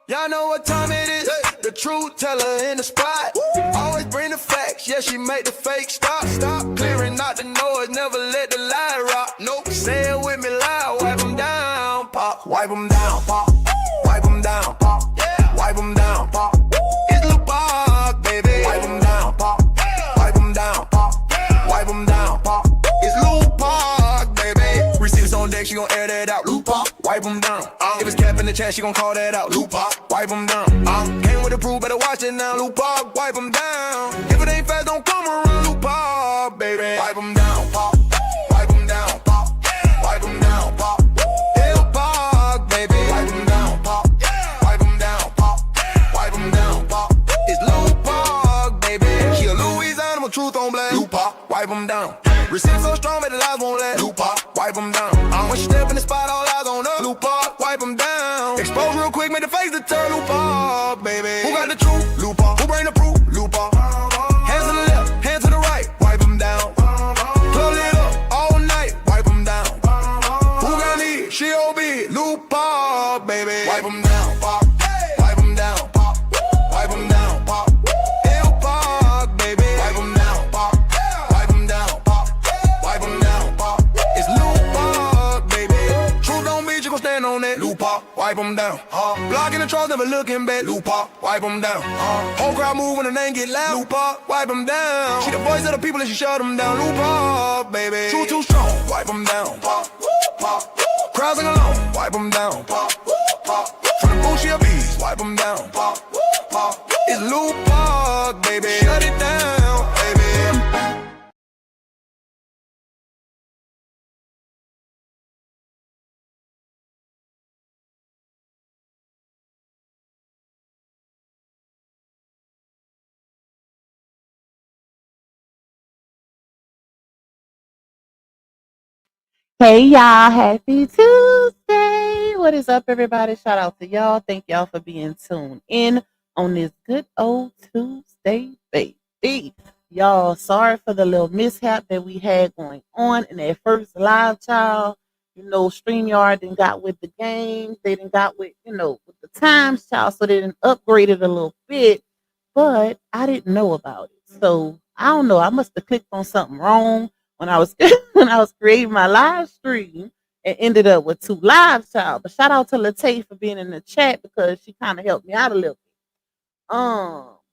Y'all know what time it is. The truth teller in the spot. Always bring the facts. Yeah, she make the fake stop. Stop clearing out the noise. Never let the lie rock. Nope. Say it with me loud. Wipe them down, pop. Wipe them down, pop. Wipe them down, pop. Yeah. Wipe them down, pop. It's Lil Park, baby. Wipe them down, pop. Wipe them down, pop. Wipe them down, pop. It's Lil Park, baby. Receipts on deck, she gon' air that out. Lil Park, wipe them down. If it's cap in the chat, she gon' call that out. Lil Park, wipe them down. Came with the proof, better watch it now. Lil Park, wipe them down. If it ain't fast, don't come around. Lil Park, baby. Wipe them down, pop. Wipe them down, pop. Wipe them down, pop. Lil Park, baby. Wipe them down, pop. Wipe them down, pop. Wipe them down, pop. It's Lil Park, baby. She a Louisiana, my truth on blast. Lil Park, wipe them down. Receipts so strong, but the lies won't last. Lil Park, wipe them down. When she step in the spot, all eyes on her. Lil Park, wipe them down. Expose real quick, make the face to turn. Lil Park, baby. Who got the truth? Lil Park. Who bring the proof? Lil Park. Hands to the left, hands to the right, wipe them down. Club it up all night, wipe them down. Who got need? She OB. Lil Park, baby. Wipe them down, pop. Wipe them down, pop. Wipe them down, pop. Lil Park, baby. Wipe them down, pop. Wipe them down, pop. Wipe them down, pop. It's Lil Park, baby. Truth don't beat, you gon' stand on that. Lil Park, wipe them down. Blocking the trolls, never looking back. Lil Park, wipe them down. Whole crowd move when the name get loud. Lil Park, wipe them down. She the voice of the people and she shut them down. Lil Park, baby. Truth too strong, wipe them down. Pop, pop. Crowds sing along, wipe them down. Pop, pop. From the booth, she a beast, wipe them down. Pop, pop. It's Lil Park, baby. Shut it down, baby. Hey y'all, happy Tuesday. What is up, everybody? Shout out to y'all. Thank y'all for being tuned in on this good old Tuesday, baby. Y'all, sorry for the little mishap that we had going on in that first live, child. You know, StreamYard didn't got with the game. They didn't got with, with the times, child. So they didn't upgrade it a little bit, but I didn't know about it. So I don't know. I must have clicked on something wrong when I was when I was creating my live stream and ended up with two live, child. But shout out to Latae for being in the chat because she kind of helped me out a little bit.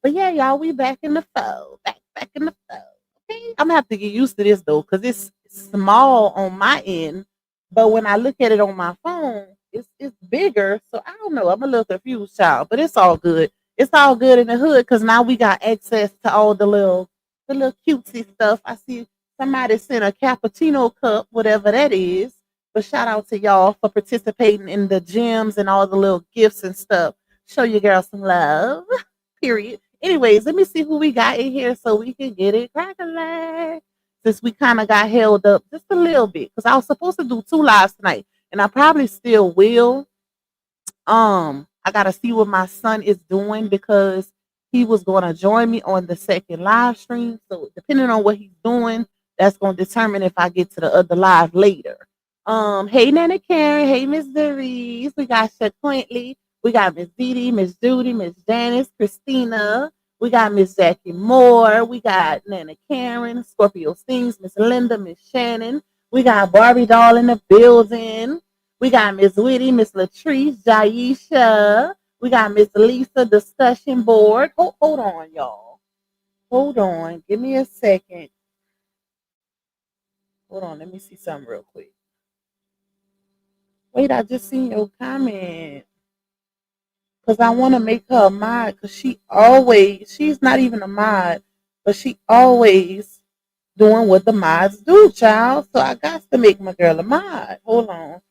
But yeah, y'all, we back in the fold. Back in the fold. Okay. I'm gonna have to get used to this though, because it's small on my end. But when I look at it on my phone, it's bigger. So I don't know. I'm a little confused, child. But it's all good. It's all good in the hood because now we got access to all the little cutesy stuff. I see somebody sent a cappuccino cup, whatever that is. But shout out to y'all for participating in the gyms and all the little gifts and stuff. Show your girl some love. Period. Anyways, let me see who we got in here so we can get it cracking. Since we kind of got held up just a little bit. Because I was supposed to do two lives tonight. And I probably still will. I gotta see what my son is doing because he was gonna join me on the second live stream. So depending on what he's doing, that's gonna determine if I get to the other live later. Hey Nana Karen, hey Miss Doris, we got Shaquintley, we got Miss Dee, Miss Judy, Miss Janice, Christina, we got Miss Jackie Moore, we got Nana Karen, Scorpio Stings, Miss Linda, Miss Shannon, we got Barbie Doll in the building. We got Miss Whitty, Miss Latrice, Jaisha. We got Miss Lisa discussion board. Hold on, y'all. Hold on. Give me a second. Hold on. Let me see something real quick. Wait, I just seen your comment. Because I want to make her a mod. Because she's not even a mod. But she always doing what the mods do, child. So I got to make my girl a mod. Hold on.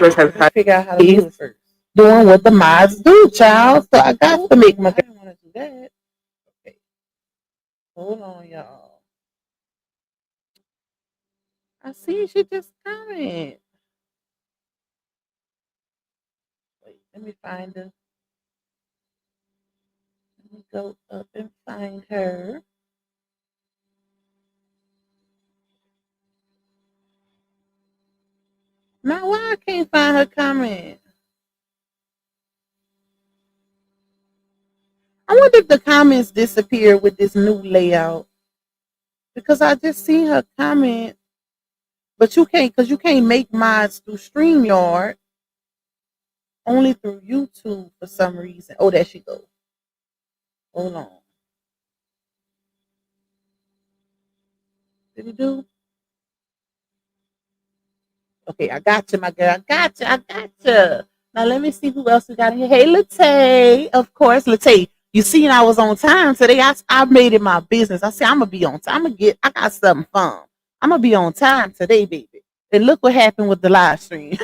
Let's figure out how to do it first. Doing what the mods do, child. So I got to make my. I didn't want to do that. Okay. Hold on, y'all. I see she just coming. Wait, let me find her. Let me go up and find her. Now, why I can't find her comment? I wonder if the comments disappear with this new layout because I just seen her comment, but you can't because you can't make mods through StreamYard, only through YouTube for some reason. Oh, there she goes. Hold on. Did he do? Okay, I got you, my girl. I got you. I got you. Now let me see who else we got here. Hey, Latae. Of course, Latae. You seen I was on time today. I made it my business. I said I'm gonna be on time. I got something fun. I'm gonna be on time today, baby. And look what happened with the live stream.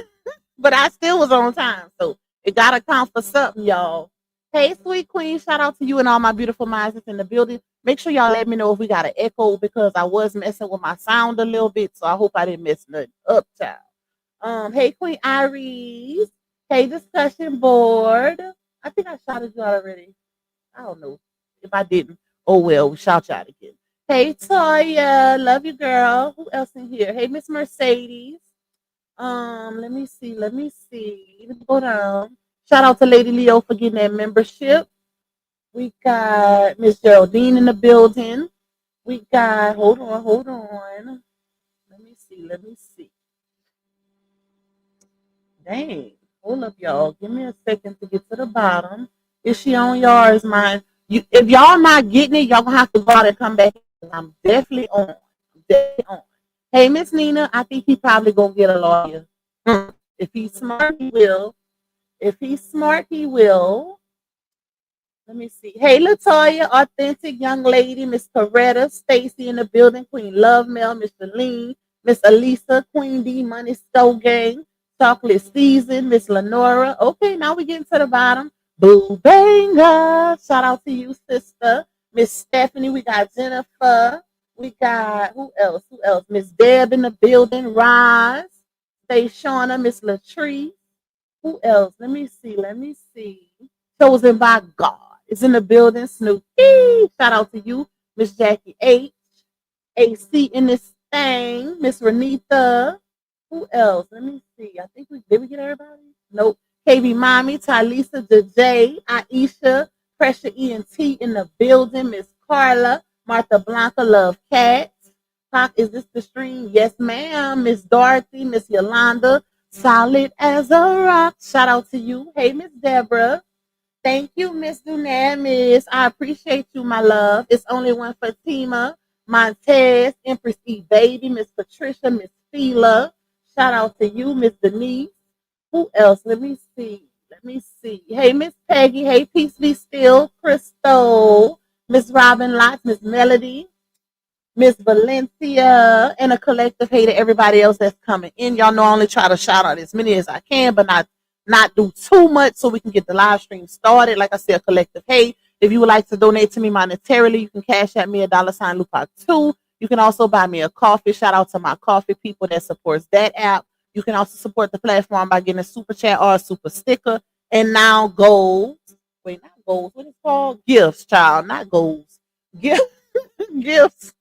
But I still was on time. So it gotta count for something, y'all. Hey, sweet queen. Shout out to you and all my beautiful minds in the building. Make sure y'all let me know if we got an echo because I was messing with my sound a little bit. So I hope I didn't mess nothing up, child. Hey, Queen Iris. Hey, discussion board. I think I shouted you out already. I don't know. If I didn't, oh well, we shout you out again. Hey, Toya. Love you, girl. Who else in here? Hey, Miss Mercedes. Let me see. Let me see. Let me go down. Shout out to Lady Leo for getting that membership. We got Miss Geraldine in the building. We got, hold on, hold on. Let me see. Let me see. Dang. Hold up, y'all. Give me a second to get to the bottom. Is she on yours, mine? You, if y'all not getting it, y'all gonna have to go out and come back. I'm definitely on. I'm definitely on. Hey, Miss Nina, I think he probably gonna get a lawyer. If he's smart, he will. If he's smart, he will. Let me see. Hey, Latoya, authentic young lady, Miss Coretta, Stacy in the building, Queen Love Mel, Miss Feline, Miss Elisa, Queen D, Money Stowe Gang, Chocolate Season, Miss Lenora. Okay, now we getting to the bottom. Boo Banger. Shout out to you, sister. Miss Stephanie, we got Jennifer. We got who else? Who else? Miss Deb in the building, Roz. Stay Shauna, Miss Latrice. Who else? Let me see. Let me see. Chosen by God is in the building. Snoopy. Shout out to you, Miss Jackie H. AC in this thing. Miss Renita. Who else? Let me see. I think we did we get everybody? Nope. KB Mommy, Talisa, DJ, Aisha, Pressure ENT in the building. Miss Carla, Martha Blanca, Love Cats. Is this the stream? Yes, ma'am. Miss Dorothy, Miss Yolanda, solid as a rock. Shout out to you. Hey, Miss Deborah. Thank you, Miss Dunamis. I appreciate you, my love. It's only one for Tima, Montez, Empress E Baby, Miss Patricia, Miss Fila. Shout out to you, Miss Denise. Who else? Let me see. Let me see. Hey, Miss Peggy. Hey, Peace Be Still. Crystal. Miss Robin Lots. Miss Melody. Miss Valencia, and a collective hey to everybody else that's coming in. Y'all know I only try to shout out as many as I can, but not do too much so we can get the live stream started. Like I said, a collective hey. If you would like to donate to me monetarily, you can cash at me a $ Lupac2. You can also buy me a coffee. Shout out to my coffee people that supports that app. You can also support the platform by getting a super chat or a super sticker. And now goals. Wait, not goals. What is it called? Gifts, child, not goals. Gifts. Gifts.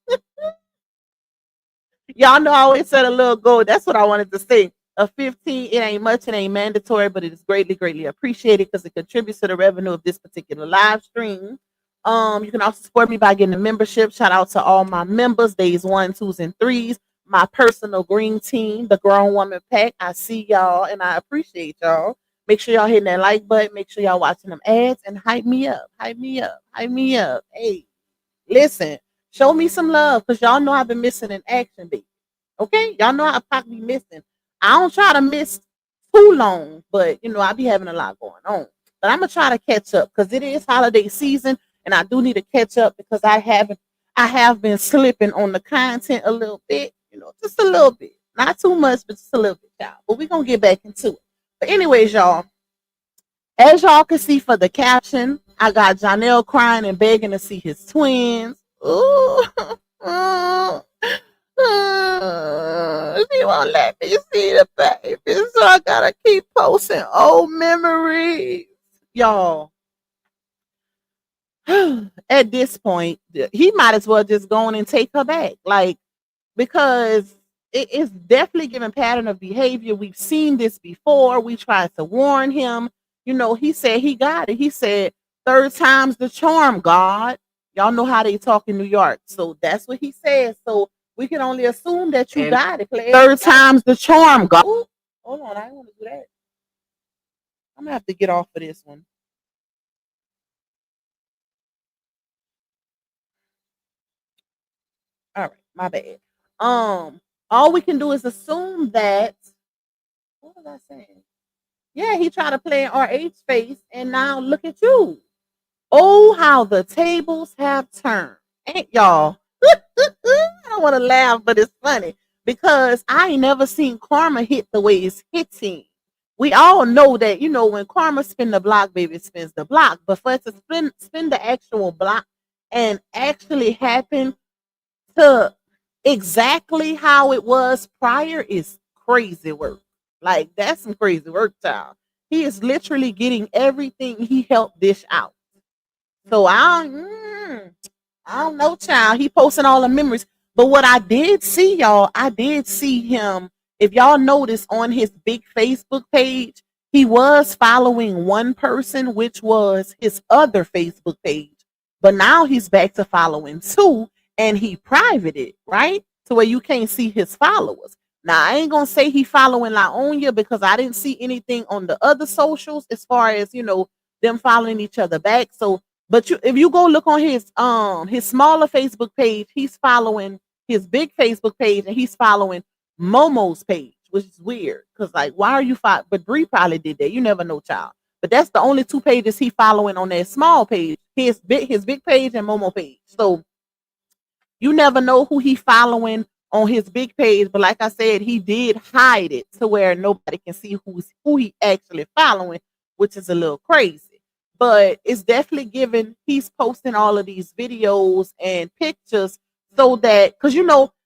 Y'all know I always said a little goal. That's what I wanted to say. A 15, it ain't much, it ain't mandatory, but it is greatly, greatly appreciated because it contributes to the revenue of this particular live stream. You can also support me by getting a membership. Shout out to all my members, days 1, 2s, and 3s. My personal green team, the Grown Woman Pack. I see y'all and I appreciate y'all. Make sure y'all hitting that like button. Make sure y'all watching them ads and hype me up. Hype me up. Hype me up. Hey, listen, show me some love because y'all know I've been missing in action, baby. Okay, y'all know I Pac be missing. I don't try to miss too long, but you know I be having a lot going on. But I'm gonna try to catch up because it is holiday season, and I do need to catch up because I have been slipping on the content a little bit, you know, just a little bit, not too much, but just a little bit, y'all. But we're gonna get back into it. But anyways, y'all, as y'all can see for the caption, I got Johnell crying and begging to see his twins. Ooh. She won't let me see the baby, so I gotta keep posting old memories. Y'all, at this point, he might as well just go on and take her back. Like, because it is definitely giving pattern of behavior. We've seen this before. We tried to warn him. You know, he said he got it. He said, Third time's the charm, God. Y'all know how they talk in New York. So that's what he says. So we can only assume that you got it. Third time's the charm, God. Ooh, hold on, I want to do that. I'm gonna have to get off of this one. All right, my bad. All we can do is assume that. What was I saying? Yeah, he tried to play in RH face, and now look at you. Oh, how the tables have turned. Ain't y'all? I don't want to laugh, but it's funny because I ain't never seen karma hit the way it's hitting. We all know that, when karma spin the block, baby, it spins the block. But for it to spin the actual block and actually happen to exactly how it was prior is crazy work. Like, that's some crazy work, child. He is literally getting everything he helped dish out. So I don't know, child. He posting all the memories. But what I did see, y'all, I did see him. If y'all notice on his big Facebook page, he was following one person, which was his other Facebook page. But now he's back to following two, and he privated, right? To where you can't see his followers. Now, I ain't going to say he following Laonia because I didn't see anything on the other socials as far as, them following each other back. So but if you go look on his smaller Facebook page, he's following his big Facebook page, and he's following Momo's page, which is weird. Cause like, why are you following? But Bree probably did that. You never know, child. But that's the only two pages he following on that small page. His big page and Momo page. So you never know who he following on his big page. But like I said, he did hide it to where nobody can see who he actually following, which is a little crazy. But it's definitely given he's posting all of these videos and pictures so that because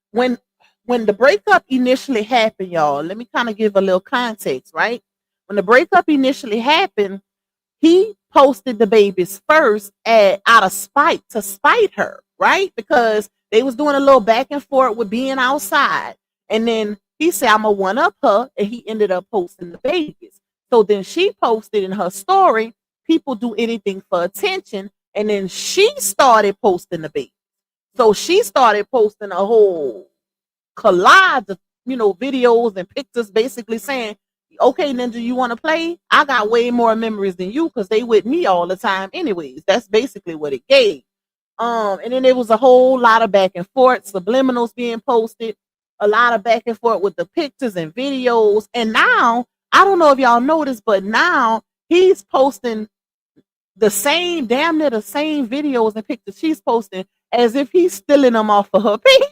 when the breakup initially happened, y'all, let me kind of give a little context, right? When the breakup initially happened, he posted the babies first out of spite to spite her, right? Because they was doing a little back and forth with being outside. And then he said, I'm gonna one up her, and he ended up posting the babies. So then she posted in her story, people do anything for attention, and then she started posting the babies. So she started posting a whole collage of videos and pictures basically saying, okay, Ninja, you want to play? I got way more memories than you because they with me all the time anyways. That's basically what it gave. And then there was a whole lot of back and forth, subliminals being posted, a lot of back and forth with the pictures and videos. And now, I don't know if y'all noticed, but now he's posting damn near the same videos and pictures she's posting as if he's stealing them off of her page.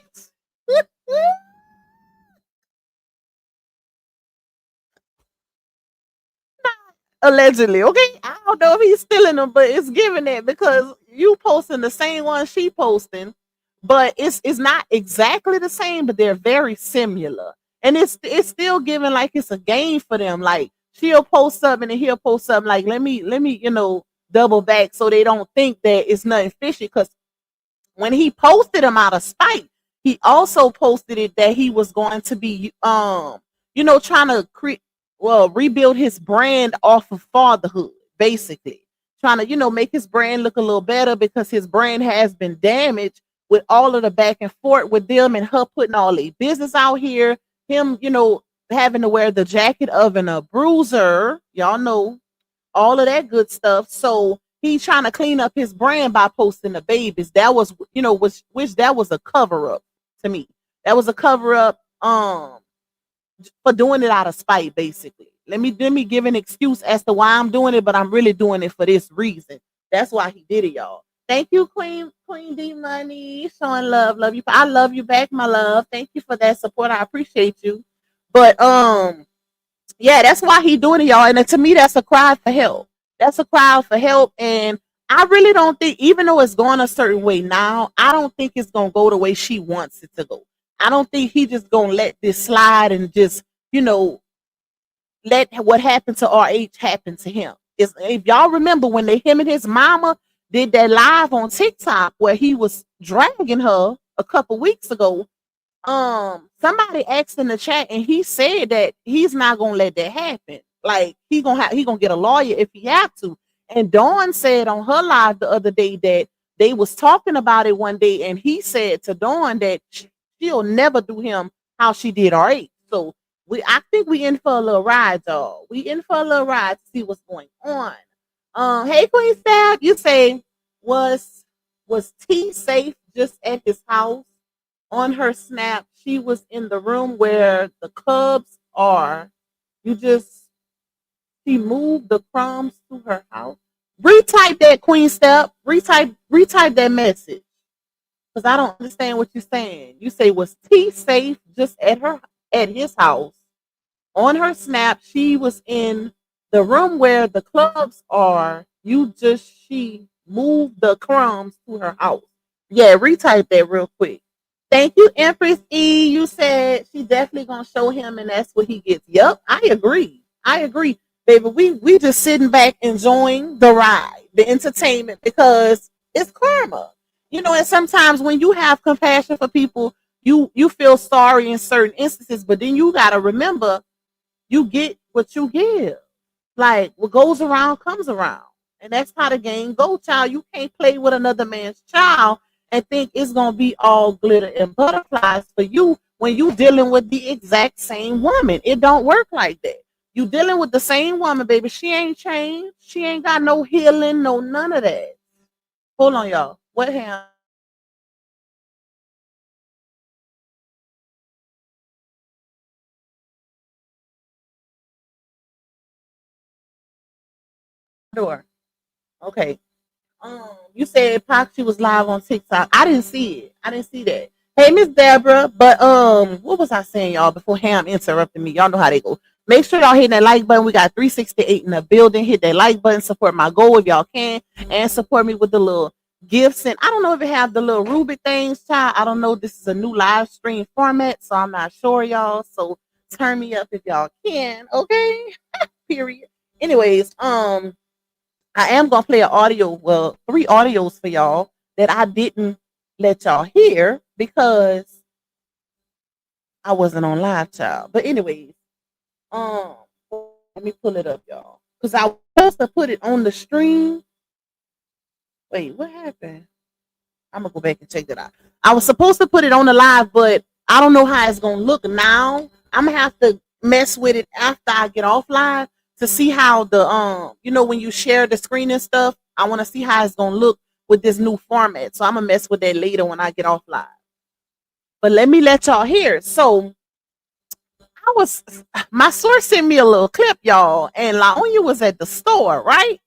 Allegedly, okay? I don't know if he's stealing them, but it's giving it because you posting the same one she posting, but it's not exactly the same, but they're very similar. And it's still giving like it's a game for them. Like she'll post something and he'll post something like let me double back so they don't think that it's nothing fishy. Because when he posted them out of spite, he also posted it that he was going to be trying to rebuild his brand off of fatherhood, basically. Trying to, make his brand look a little better because his brand has been damaged with all of the back and forth with them and her putting all the business out here. Him, having to wear the jacket of a bruiser, y'all know, all of that good stuff. So he's trying to clean up his brand by posting the babies. That was, which that was a cover up to me. That was a cover up for doing it out of spite, basically. Let me give an excuse as to why I'm doing it, but I'm really doing it for this reason. That's why he did it, y'all. Thank you, Queen D Money, showing love. Love you. I love you back, my love. Thank you for that support. I appreciate you. But yeah, that's why he doing it, y'all. And to me, that's a cry for help. That's a cry for help. And I really don't think, even though it's going a certain way now, I don't think it's gonna go the way she wants it to go. I don't think he just gonna let this slide and just, let what happened to RH happen to him. If y'all remember when him and his mama did that live on TikTok where he was dragging her a couple weeks ago, somebody asked in the chat and he said that he's not gonna let that happen. Like he gonna get a lawyer if he have to. And Dawn said on her live the other day that they was talking about it one day, and he said to Dawn that she'll never do him how she did RH. So I think we in for a little ride, y'all. We in for a little ride to see what's going on. Hey Queen Stab, you say was T safe just at his house? On her snap, she was in the room where the Cubs are. You just She moved the crumbs to her house. Retype that, Queen Step. Retype that message. Because I don't understand what you're saying. You say was T safe just at his house. On her snap, she was in the room where the clubs are. She moved the crumbs to her house. Yeah, retype that real quick. Thank you, Empress E. You said she definitely gonna show him, and that's what he gets. Yep, I agree. I agree, baby. We just sitting back enjoying the ride, the entertainment, because it's karma. And sometimes when you have compassion for people, you feel sorry in certain instances, but then you gotta remember you get what you give. Like what goes around comes around. And that's how the game goes, child. You can't play with another man's child and think it's gonna be all glitter and butterflies for you when you dealing with the exact same woman. It don't work like that. You dealing with the same woman, baby. She ain't changed. She ain't got no healing, no none of that. Hold on, y'all. What happened? Door. Okay. You said Poxy was live on TikTok. I didn't see it. I didn't see that. Hey, Miss Deborah. But what was I saying, y'all? Before Ham interrupted me, y'all know how they go. Make sure y'all hit that like button. We got 368 in the building. Hit that like button. Support my goal if y'all can, and support me with the little gifts. And I don't know if it have the little Rubik things, child. I don't know. This is a new live stream format, so I'm not sure, y'all. So turn me up if y'all can. Okay. Period. Anyways, I am gonna play an audio, well, 3 audios for y'all that I didn't let y'all hear because I wasn't on live, child. But anyways, um, let me pull it up, y'all, because I was supposed to put it on the stream. Wait, what happened? I'm gonna go back and check that out. I was supposed to put it on the live, but I don't know how it's gonna look now. I'm gonna have to mess with it after I get off live to see how the when you share the screen and stuff. I want to see how it's gonna look with this new format. So I'm gonna mess with that later when I get off live. But let me let y'all hear. So my source sent me a little clip, y'all, and Laonya was at the store, right?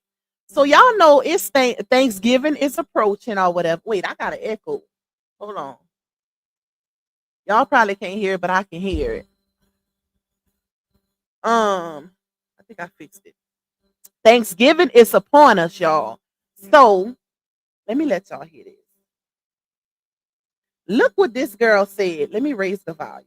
So y'all know it's Thanksgiving is approaching or whatever. Wait, I got an echo. Hold on. Y'all probably can't hear it, but I can hear it. I think I fixed it. Thanksgiving is upon us, y'all. So let me let y'all hear this. Look what this girl said. Let me raise the volume.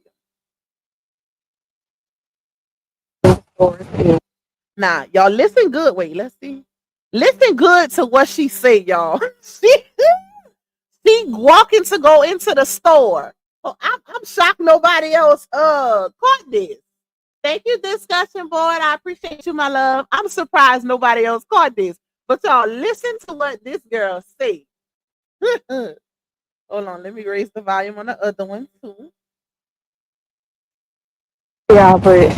Now, y'all listen good. Wait, let's see. Listen good to what she said, y'all. she walking to go into the store. Oh, I'm shocked nobody else caught this. Thank you, discussion board. I appreciate you, my love. I'm surprised nobody else caught this. But y'all, listen to what this girl said. Hold on, let me raise the volume on the other one too. Yeah, but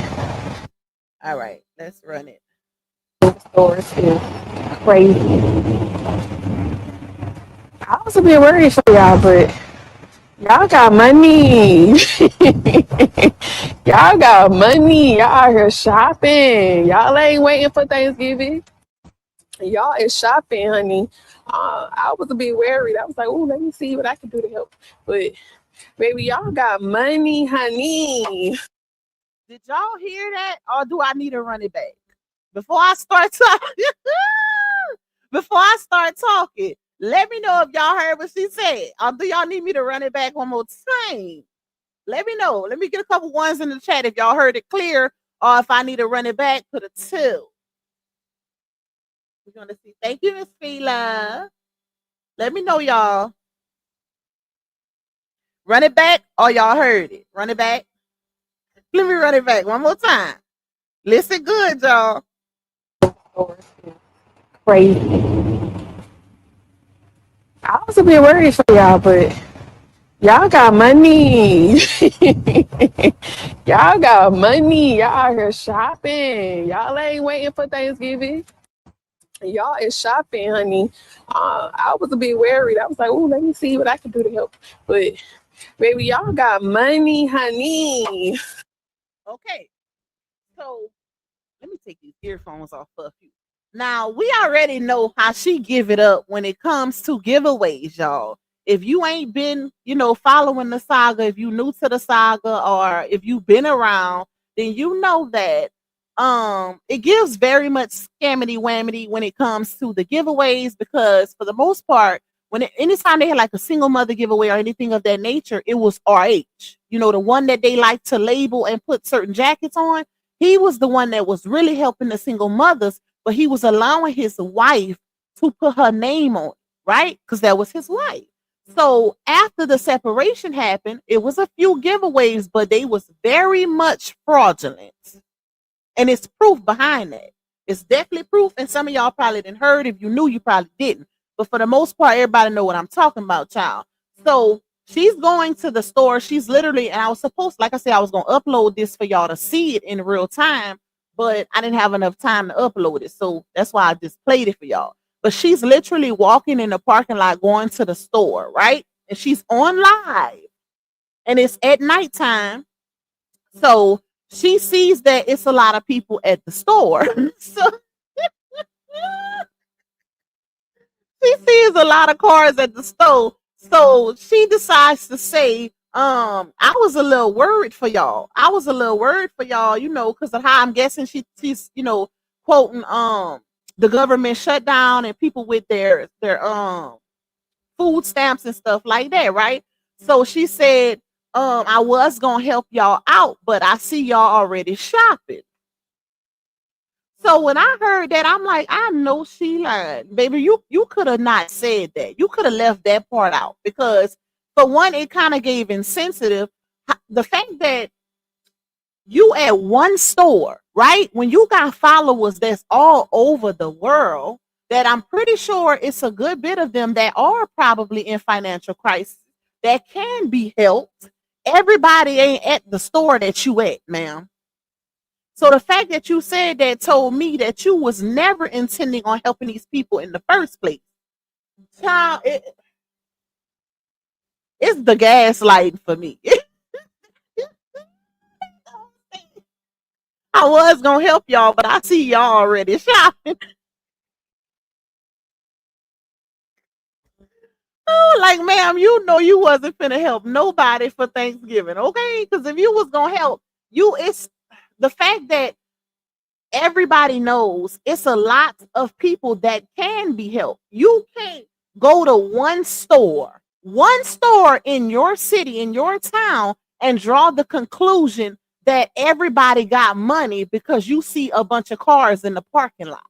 All right, let's run it. stores is crazy. I was a bit worried for y'all, but y'all got money. Y'all got money. Y'all out here shopping. Y'all ain't waiting for Thanksgiving. Y'all is shopping, honey. I was a bit worried. I was like, oh, let me see what I can do to help. But baby, y'all got money, honey. Did y'all hear that, or do I need to run it back before I start talking? Before I start talking, let me know if y'all heard what she said, or do y'all need me to run it back one more time? Let me know. Let me get a couple ones in the chat if y'all heard it clear, or if I need to run it back. Put a 2. We're gonna see. Thank you, Miss Fila. Let me know, y'all. Run it back, or y'all heard it. Run it back. Let me run it back one more time. Listen good, y'all. Stores is Crazy. I was a bit worried for y'all, but y'all got money. Y'all got money. Y'all out here shopping. Y'all ain't waiting for Thanksgiving. Y'all is shopping, honey. I was a bit worried. I was like, oh, let me see what I can do to help. But baby, y'all got money, honey. Okay, so let me take these earphones off for a few. Now we already know how she give it up when it comes to giveaways, y'all. If you ain't been, following the saga, if you new to the saga, or if you've been around, then you know that it gives very much scammity whammy when it comes to the giveaways, because for the most part, anytime they had like a single mother giveaway or anything of that nature, it was RH. The one that they like to label and put certain jackets on. He was the one that was really helping the single mothers, but he was allowing his wife to put her name on it, right? Because that was his wife. So after the separation happened, it was a few giveaways, but they was very much fraudulent. And it's proof behind that. It's definitely proof, and some of y'all probably didn't heard. If you knew, you probably didn't. But for the most part, everybody know what I'm talking about, child. So she's going to the store. She's literally, and I was supposed, like I said, I was gonna upload this for y'all to see it in real time, but I didn't have enough time to upload it. So that's why I just played it for y'all. But she's literally walking in the parking lot going to the store, right? And she's on live. And it's at nighttime. So she sees that it's a lot of people at the store. So she sees a lot of cars at the store. So she decides to say, I was a little worried for y'all. I was a little worried for y'all, because of how I'm guessing she's, quoting the government shutdown and people with their food stamps and stuff like that, right? So she said, I was gonna help y'all out, but I see y'all already shopping. So when I heard that, I'm like, I know she lied. Baby, you could have not said that. You could have left that part out, because for one, it kind of gave insensitive. The fact that you at one store, right? When you got followers that's all over the world, that I'm pretty sure it's a good bit of them that are probably in financial crisis that can be helped. Everybody ain't at the store that you at, ma'am. So the fact that you said that told me that you was never intending on helping these people in the first place. Child, it's the gaslighting for me. I was gonna help y'all, but I see y'all already shopping. Oh, like, ma'am, you know you wasn't finna help nobody for Thanksgiving, okay? Because if you was gonna help, it's the fact that everybody knows it's a lot of people that can be helped. You can't go to one store in your city, in your town, and draw the conclusion that everybody got money because you see a bunch of cars in the parking lot.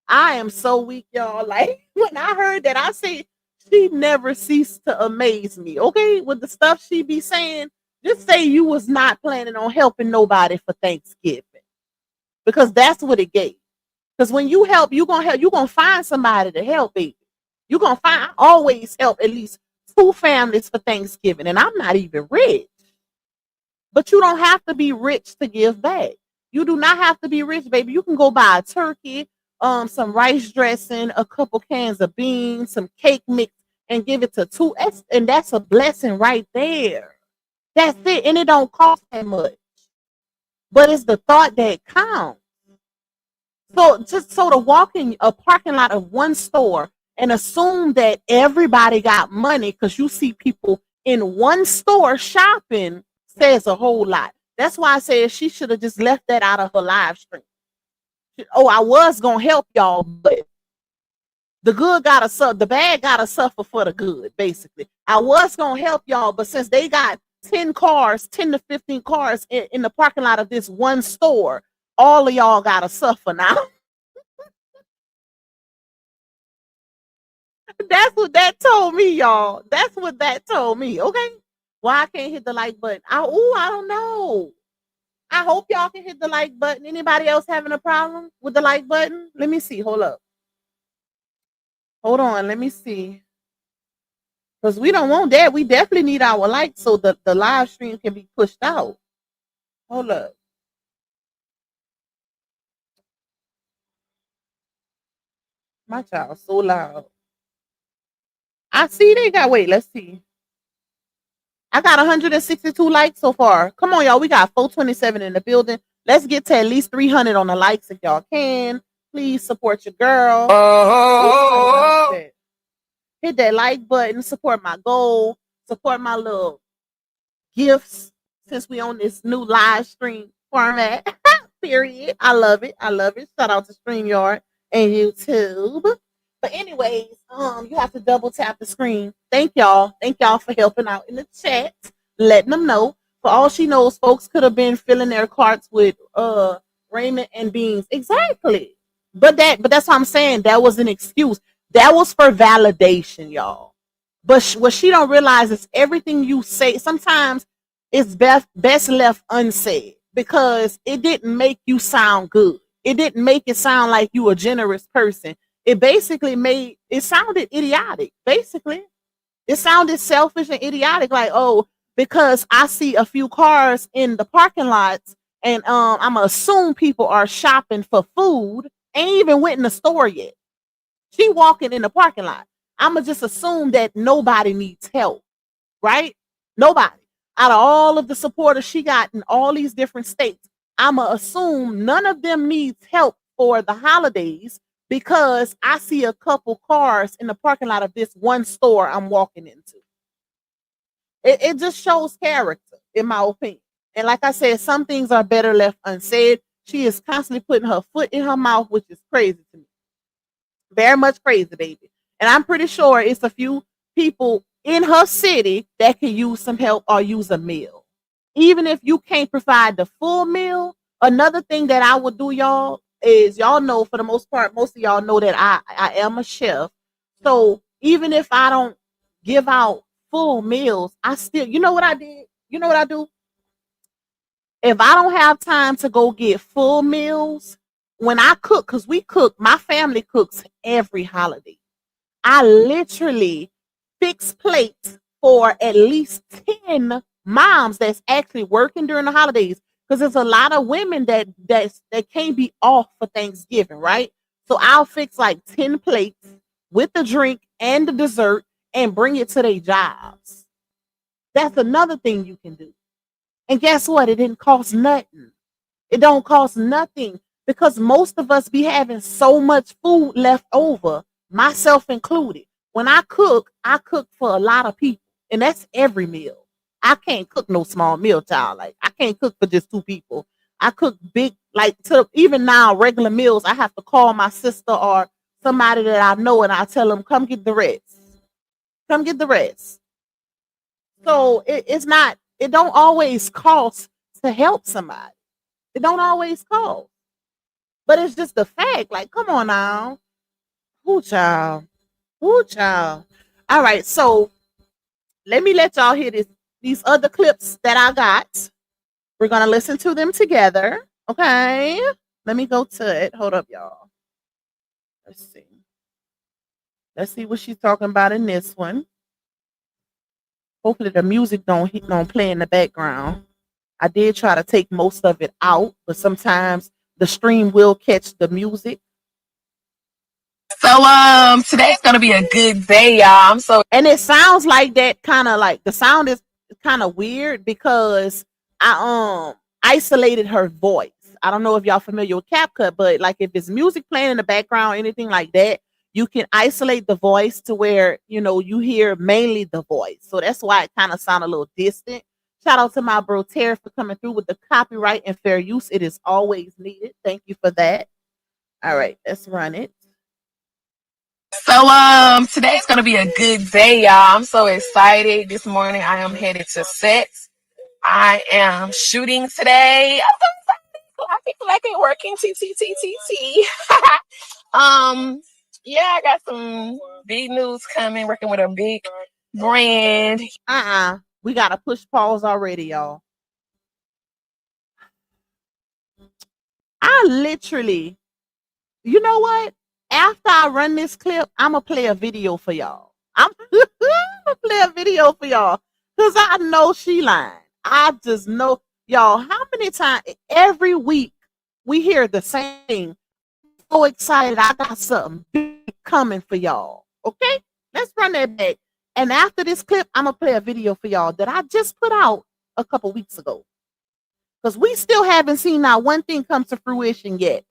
I am so weak, y'all. Like, when I heard that, I said, she never ceased to amaze me. Okay, with the stuff she be saying, just say you was not planning on helping nobody for Thanksgiving, because that's what it gave. Because when you help, you gonna find somebody to help, baby. You gonna find. I always help at least two families for Thanksgiving, and I'm not even rich. But you don't have to be rich to give back. You do not have to be rich, baby. You can go buy a turkey, some rice dressing, a couple cans of beans, some cake mix, and give it to two. And that's a blessing right there. That's it. And it don't cost that much. But it's the thought that counts. So just so to walk in a parking lot of one store and assume that everybody got money because you see people in one store shopping says a whole lot. That's why I said she should have just left that out of her live stream. Oh, I was gonna help y'all, but the bad gotta suffer for the good, basically. I was gonna help y'all, but since they got 10 cars, 10 to 15 cars in the parking lot of this one store, all of y'all gotta suffer now. That's what that told me, y'all. That's what that told me. Okay. Why I can't hit the like button? I don't know. I hope y'all can hit the like button. Anybody else having a problem with the like button? Let me see. Hold up. Hold on. Let me see. Because we don't want that. We definitely need our likes so the live stream can be pushed out. Hold up. My child so loud. I see they got, wait, let's see. I got 162 likes so far. Come on, y'all. We got 427 in the building. Let's get to at least 300 on the likes if y'all can. Please support your girl. Oh, Hit that like button. Support my goal. Support my little gifts since we on this new live stream format. Period. I love it. I love it. Shout out to StreamYard and YouTube. But anyways, you have to double tap the screen. Thank y'all. Thank y'all for helping out in the chat, letting them know. For all she knows, folks could have been filling their carts with raiment and beans. Exactly. But that's what I'm saying. That was an excuse. That was for validation, y'all. But what she don't realize is everything you say sometimes is best left unsaid because it didn't make you sound good. It didn't make it sound like you a generous person. It basically made it sounded idiotic. Basically, it sounded selfish and idiotic. Like, oh, because I see a few cars in the parking lots, and I'm gonna assume people are shopping for food. Ain't even went in the store yet. She walking in the parking lot. I'ma just assume that nobody needs help, right? Nobody. Out of all of the supporters she got in all these different states, I'ma assume none of them needs help for the holidays because I see a couple cars in the parking lot of this one store I'm walking into. It just shows character, in my opinion. And like I said, some things are better left unsaid. She is constantly putting her foot in her mouth, which is crazy to me. Very much crazy, baby. And I'm pretty sure it's a few people in her city that can use some help or use a meal. Even if you can't provide the full meal, another thing that I would do, y'all, is y'all know for the most part, most of y'all know that I am a chef. So even if I don't give out full meals, I still, you know what I did? You know what I do? If I don't have time to go get full meals, when I cook, because we cook, my family cooks every holiday. I literally fix plates for at least 10 moms that's actually working during the holidays. Because there's a lot of women that can't be off for Thanksgiving, right? So I'll fix like 10 plates with the drink and the dessert and bring it to their jobs. That's another thing you can do. And guess what? It didn't cost nothing. It don't cost nothing because most of us be having so much food left over, myself included. When I cook for a lot of people, and that's every meal. I can't cook no small meal, child. Like I can't cook for just two people. I cook big, like to even now regular meals. I have to call my sister or somebody that I know, and I tell them, "Come get the rest. Come get the rest." So it's not. It don't always cost to help somebody. It don't always cost. But it's just a fact. Like, come on now. Who child? Who child? All right, so let me let y'all hear these other clips that I got. We're gonna listen to them together. Okay. Let me go to it. Hold up, y'all. Let's see. Let's see what she's talking about in this one. Hopefully the music don't play in the background. I did try to take most of it out, but sometimes the stream will catch the music. So today's gonna be a good day, y'all. I'm so And it sounds like that kind of like the sound is kind of weird because I isolated her voice. I don't know if y'all familiar with CapCut, but like if it's music playing in the background, anything like that, you can isolate the voice to where you know you hear mainly the voice. So that's why it kind of sound a little distant. Shout out to my bro Terry for coming through with the copyright and fair use. It is always needed. Thank you for that. All right, let's run it. So today's gonna be a good day, y'all. I'm so excited. This morning I am headed to set. I am shooting today. I'm so excited. I feel like I'm working T T T T T. Yeah, I got some big news coming, working with a big brand. We gotta push pause already, y'all. I literally, you know what? After I run this clip, I'm gonna play a video for y'all. I'm, gonna play a video for y'all because I know she lying. I just know y'all. How many times every week we hear the same thing? So excited! I got something big coming for y'all. Okay, let's run that back. And after this clip, I'm gonna play a video for y'all that I just put out a couple weeks ago because we still haven't seen not one thing come to fruition yet.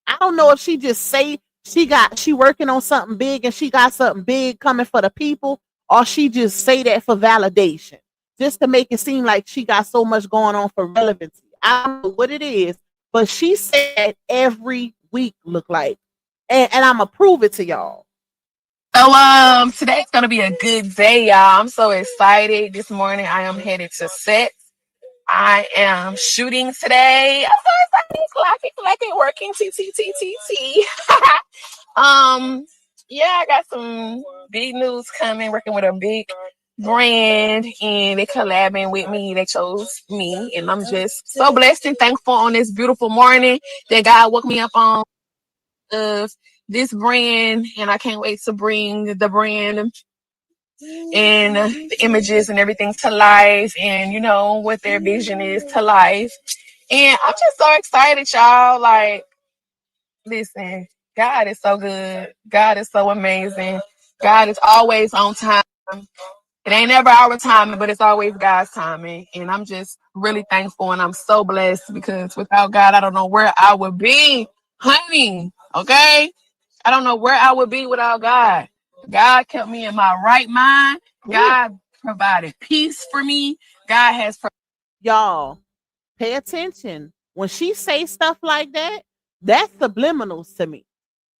I don't know if she just say she working on something big and she got something big coming for the people, or she just say that for validation, just to make it seem like she got so much going on for relevancy. I don't know what it is, but she said every week look like, and I'm gonna prove it to y'all. So today's gonna be a good day, y'all. I'm so excited. This morning I am headed to set. I am shooting today. I'm so excited. Clocking, working. T. Yeah, I got some big news coming. Working with a big brand, and they collabing with me. They chose me, and I'm just so blessed and thankful on this beautiful morning that God woke me up on of this brand, and I can't wait to bring the brand and the images and everything to life, and you know what their vision is to life. And I'm just so excited, y'all. Like, listen, God is so good. God is so amazing. God is always on time. It ain't never our timing, but it's always God's timing. And I'm just really thankful, and I'm so blessed because without God, I don't know where I would be, honey. Okay? I don't know where I would be without God. God kept me in my right mind. God provided peace for me. God has Y'all pay attention when she say stuff like that. That's subliminals to me.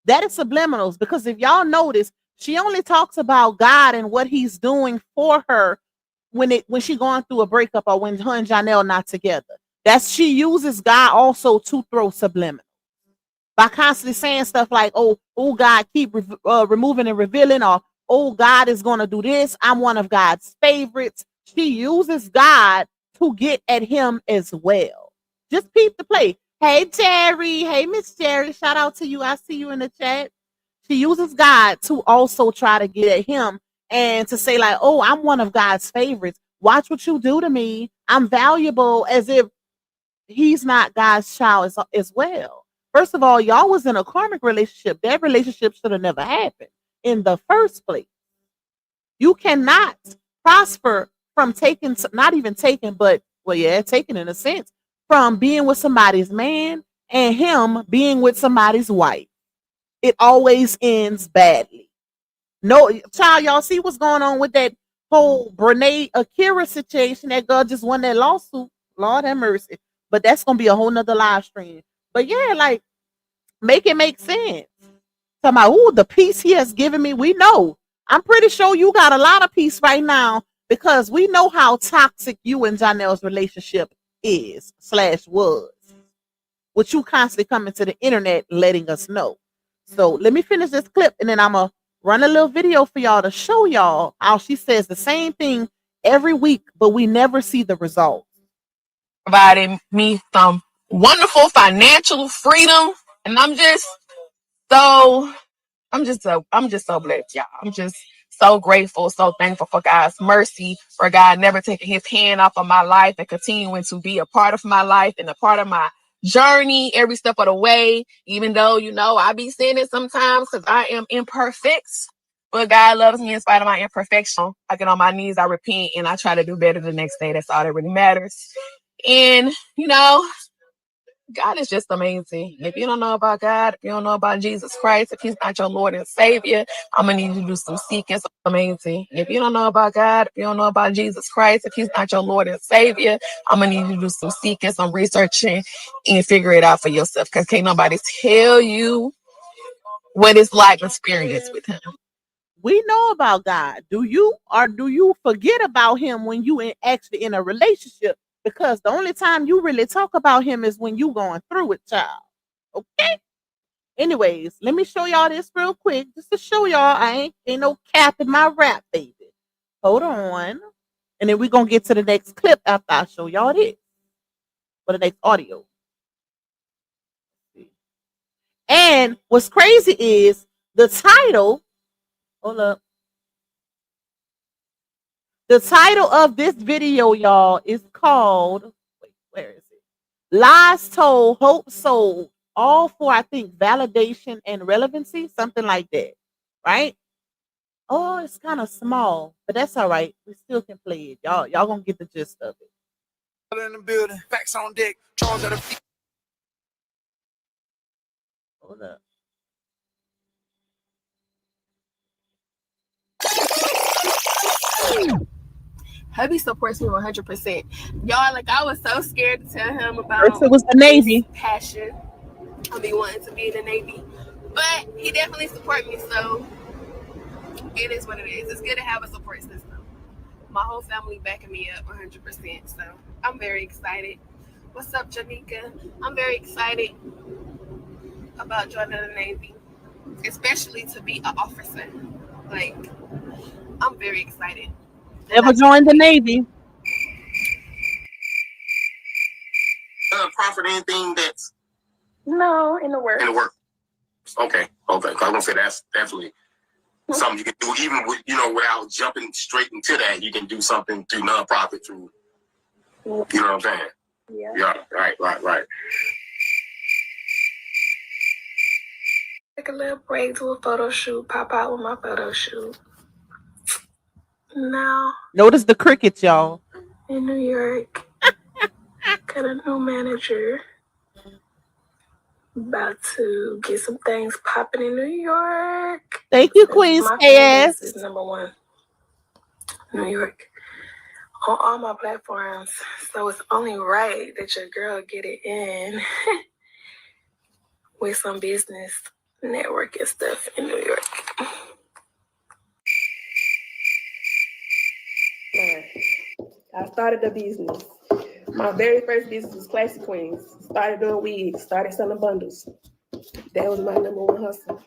That is subliminals because if y'all notice, she only talks about God and what He's doing for her when she going through a breakup or when her and Johnell not together. That's she uses God also to throw subliminal by constantly saying stuff like, "Oh, God, keep removing and revealing," or "Oh, God is gonna do this. I'm one of God's favorites." She uses God to get at Him as well. Just peep the play. Hey, Jerry. Hey, Miss Jerry. Shout out to you. I see you in the chat. She uses God to also try to get at Him and to say like, "Oh, I'm one of God's favorites. Watch what you do to me. I'm valuable," as if He's not God's child as well. First of all, y'all was in a karmic relationship. That relationship should have never happened in the first place. You cannot prosper from taking, not even taking, but well, yeah, taking in a sense, from being with somebody's man and him being with somebody's wife. It always ends badly. No, child, y'all see what's going on with that whole Brene Akira situation. That girl just won that lawsuit. Lord have mercy. But that's gonna be a whole nother live stream. But yeah, like make it make sense. Talking about, ooh, the peace he has given me. We know. I'm pretty sure you got a lot of peace right now because we know how toxic you and Johnell's relationship is / was. Which you constantly coming to the internet letting us know. So let me finish this clip and then I'm gonna run a little video for y'all to show y'all how she says the same thing every week, but we never see the results. provided me some wonderful financial freedom, and so I'm just so blessed, y'all. I'm just so grateful, so thankful for God's mercy, for God never taking His hand off of my life and continuing to be a part of my life and a part of my journey every step of the way. Even though I be sinning sometimes because I am imperfect, but God loves me in spite of my imperfection. I get on my knees, I repent, and I try to do better the next day. That's all that really matters. And God is just amazing. If you don't know about God, if you don't know about Jesus Christ, if He's not your Lord and Savior, I'm gonna need you to do some seeking. It's amazing. If you don't know about God, if you don't know about Jesus Christ, if He's not your Lord and Savior, I'm gonna need you to do some seeking, some researching, and figure it out for yourself. Because can't nobody tell you what it's like to experience with Him. We know about God. Do you forget about Him when you actually in a relationship? Because the only time you really talk about Him is when you going through it, child. Okay. Anyways, let me show y'all this real quick, just to show y'all I ain't no cap in my rap, baby. Hold on, and then we're gonna get to the next clip after I show y'all this for the next audio. And what's crazy is the title. Hold up. The title of this video, y'all, is called, wait, where is it? Lies Told, Hope Sold, all for, I think, validation and relevancy, something like that, right? Oh, it's kind of small, but that's all right. We still can play it. Y'all gonna get the gist of it. In the building, facts on deck, Charles at the feet. Hold up. Hubby supports me 100%. Y'all, like, I was so scared to tell him about First it was the Navy. passion of me wanting to be in the Navy. But he definitely supports me, so it is what it is. It's good to have a support system. My whole family backing me up 100%, so I'm very excited. What's up, Janika? I'm very excited about joining the Navy, especially to be an officer. Like, I'm very excited. Never joined the Navy. Profit anything that's No, in the work. in the work. Okay. I was gonna say that's definitely something you can do, even with, without jumping straight into that. You can do something through nonprofit, through, you know what I'm saying? Yeah. Right. Take a little break, do a photo shoot, pop out with my photo shoot. Now Notice the crickets, y'all. in New York, got a new manager. About to get some things popping in New York. Thank you, Queen My fan base is Spaz. number one. New York. On all my platforms. So it's only right that your girl get it in with some business networking stuff in New York. I started a business. My very first business was Classy Queens. Started doing wigs, started selling bundles. That was my number one hustle.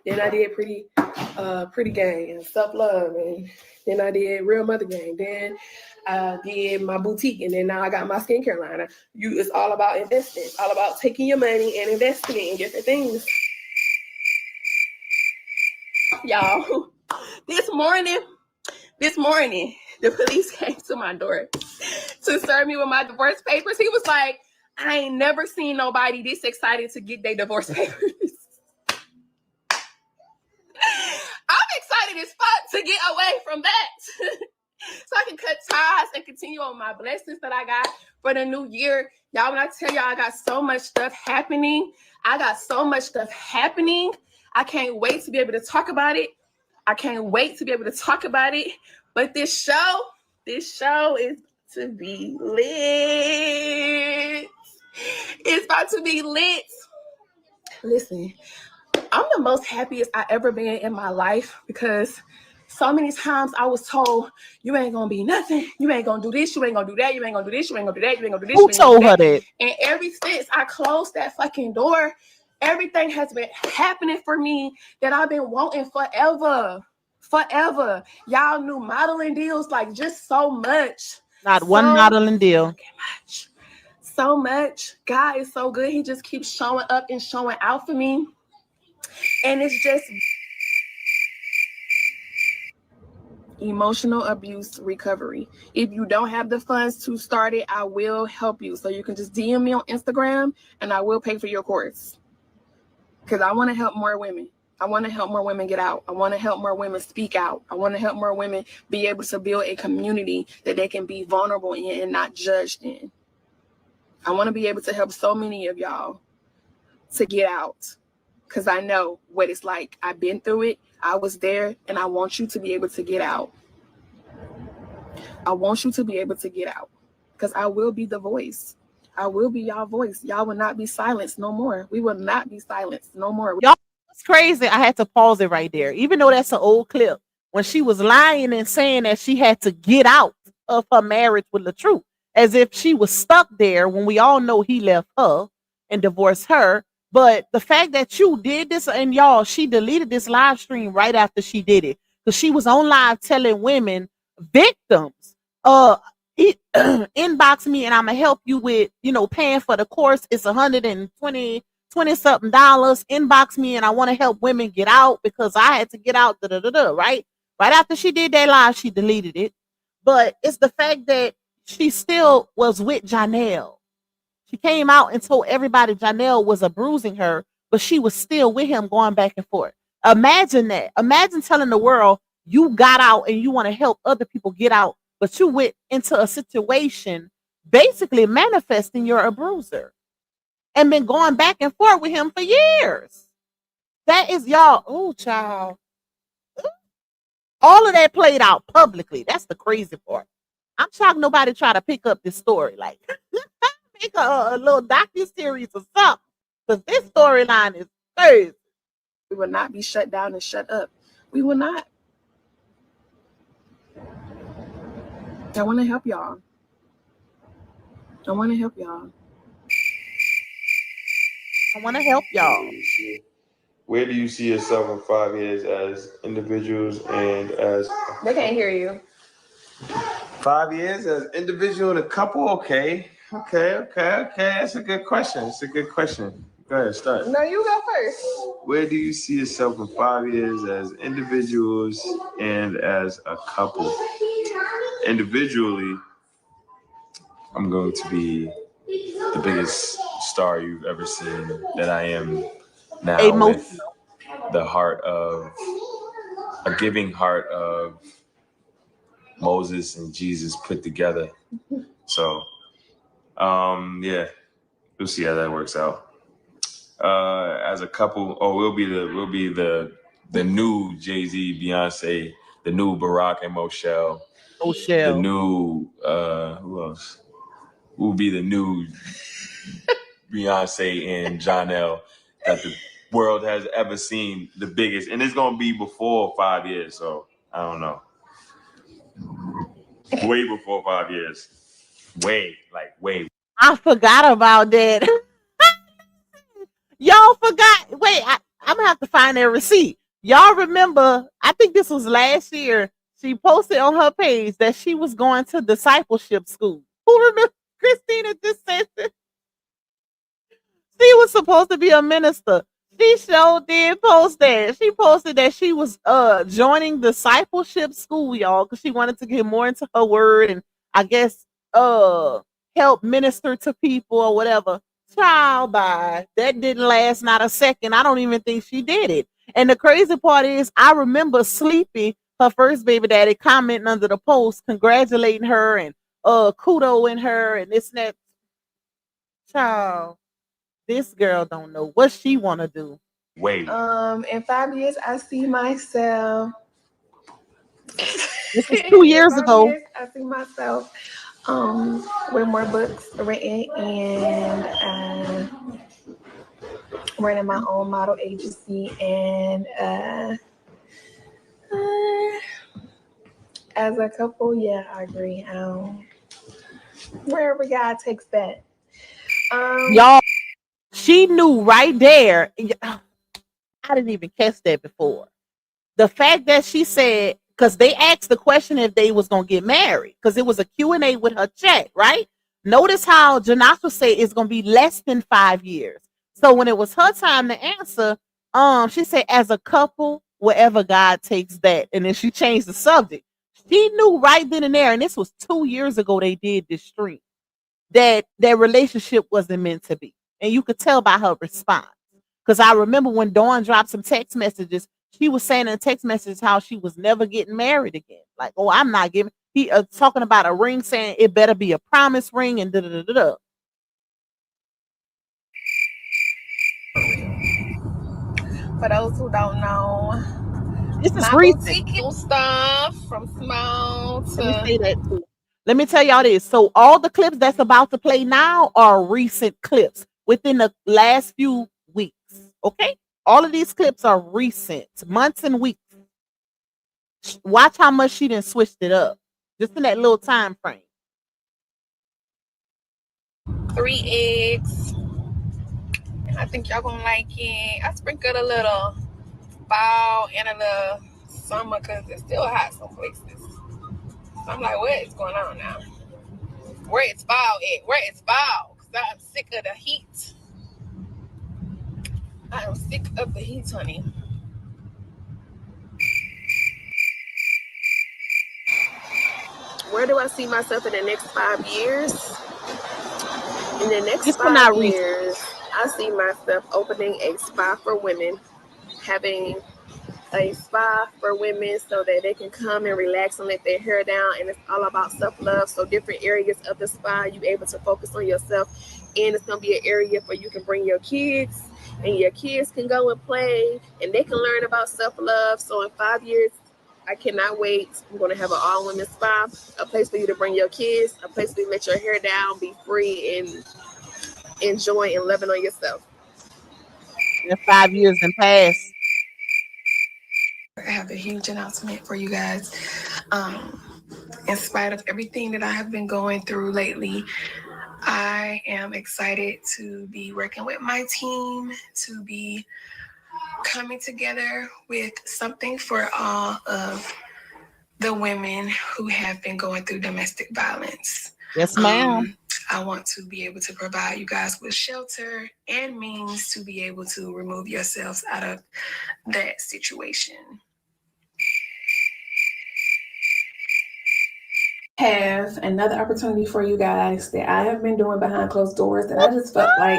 Then I did Pretty Gang and Self Love, and then I did Real Mother Gang. Then I did my boutique, and then now I got my skincare line. It's all about investing. It's all about taking your money and investing it in different things. Y'all, this morning, the police came to my door to serve me with my divorce papers. He was like, I ain't never seen nobody this excited to get their divorce papers. I'm excited as fuck to get away from that. So I can cut ties and continue on my blessings that I got for the new year. Y'all, when I tell y'all I got so much stuff happening, I can't wait to be able to talk about it. But this show is to be lit. It's about to be lit. Listen, I'm the most happiest I ever been in my life because so many times I was told, you ain't gonna be nothing. You ain't gonna do this. You ain't gonna do that. You ain't gonna do this. You ain't gonna do that. You ain't gonna do this. Who told her that? And ever since I closed that fucking door, everything has been happening for me that I've been wanting forever. Y'all knew modeling deals, like just so much. Not one modeling deal. So much. God is so good. He just keeps showing up and showing out for me. And it's just emotional abuse recovery. If you don't have the funds to start it, I will help you. So you can just DM me on Instagram and I will pay for your course. Because I want to help more women. I want to help more women get out. I want to help more women speak out. I want to help more women be able to build a community that they can be vulnerable in and not judged in. I want to be able to help so many of y'all to get out. Because I know what it's like. I've been through it. I was there, and I want you to be able to get out. I want you to be able to get out. Because I will be the voice. I will be y'all voice. Y'all will not be silenced no more. We will not be silenced no more. Y'all, it's crazy. I had to pause it right there. Even though that's an old clip. When she was lying and saying that she had to get out of her marriage with LaTruth. As if she was stuck there when we all know he left her and divorced her. But the fact that you did this, and y'all, she deleted this live stream right after she did it. Because she was on live telling women, victims, inbox me and I'm going to help you with, paying for the course. It's $120 $20-something, inbox me, and I want to help women get out because I had to get out, right? Right after she did that live, she deleted it. But it's the fact that she still was with Johnell. She came out and told everybody Johnell was abusing her, but she was still with him going back and forth. Imagine that. Imagine telling the world you got out and you want to help other people get out, but you went into a situation basically manifesting your abuser and been going back and forth with him for years. That is y'all. Oh, child. All of that played out publicly. That's the crazy part. I'm shocked nobody tried to pick up this story. Like, make a little docu-series or something. Because this storyline is crazy. We will not be shut down and shut up. We will not. I want to help y'all. I want to help y'all. Where do you see yourself in 5 years as individuals and as... They can't hear you. 5 years as individual and a couple? Okay. That's a good question. Go ahead, start. No, you go first. Where do you see yourself in 5 years as individuals and as a couple? Individually, I'm going to be the biggest star you've ever seen that I am now, with the heart of a giving heart of Moses and Jesus put together. So, yeah, we'll see how that works out. As a couple, we'll be the new Jay-Z, Beyonce, the new Barack and Moshel, the new who else? We'll be the new Beyonce and Johnell that the world has ever seen, the biggest, and it's gonna be before 5 years. So I don't know, way before 5 years, way. I forgot about that. Y'all forgot. Wait, I'm gonna have to find that receipt. Y'all remember? I think this was last year. She posted on her page that she was going to discipleship school. Who remember? Christina just said that. She was supposed to be a minister. She sure did post that. She posted that she was joining discipleship school, y'all, because she wanted to get more into her word and I guess help minister to people or whatever. Child, bye. That didn't last not a second. I don't even think she did it. And the crazy part is, I remember Sleepy, her first baby daddy, commenting under the post, congratulating her and kudo in her and this and that. Child, this girl don't know what she want to do. Wait. In 5 years, I see myself. This is 2 years ago. Years, I see myself with more books written and running my own model agency and as a couple, yeah, I agree. Wherever God takes that. Y'all, she knew right there. I didn't even catch that before. The fact that she said, because they asked the question if they was going to get married, because it was a Q&A with her chat, right? Notice how Johnell said it's going to be less than 5 years. So when it was her time to answer, she said, as a couple, wherever God takes that. And then she changed the subject. She knew right then and there, and this was 2 years ago they did this stream, that their relationship wasn't meant to be. And you could tell by her response. Because I remember when Dawn dropped some text messages, she was saying in a text message how she was never getting married again. Like, oh, I'm not giving. He talking about a ring, saying it better be a promise ring and da-da-da-da-da. For those who don't know, this is recent stuff from small to. Let me say that too. Let me tell y'all this. So all the clips that's about to play now are recent clips within the last few weeks. Okay? All of these clips are recent, months and weeks. Watch how much she done switched it up. Just in that little time frame. 3 eggs. And I think y'all gonna like it. I sprinkled a little fall and a little summer because it's still hot some places. So I'm like, what is going on now? Where is fall at? Where is fall? Because I'm sick of the heat. I am sick of the heat, honey. Where do I see myself in the next 5 years? In the next This one 5 not recent. years, I see myself opening a spa for women, having a spa for women so that they can come and relax and let their hair down. And it's all about self-love. So different areas of the spa, you able to focus on yourself. And it's going to be an area where you can bring your kids, and your kids can go and play, and they can learn about self-love. So in 5 years, I cannot wait. I'm going to have an all-women spa, a place for you to bring your kids, a place for you to let your hair down, be free, and enjoy and loving on yourself. In 5 years and past. I have a huge announcement for you guys. In spite of everything that I have been going through lately, I am excited to be working with my team, to be coming together with something for all of the women who have been going through domestic violence. Yes, ma'am. I want to be able to provide you guys with shelter and means to be able to remove yourselves out of that situation. Have another opportunity for you guys that I have been doing behind closed doors that I just felt like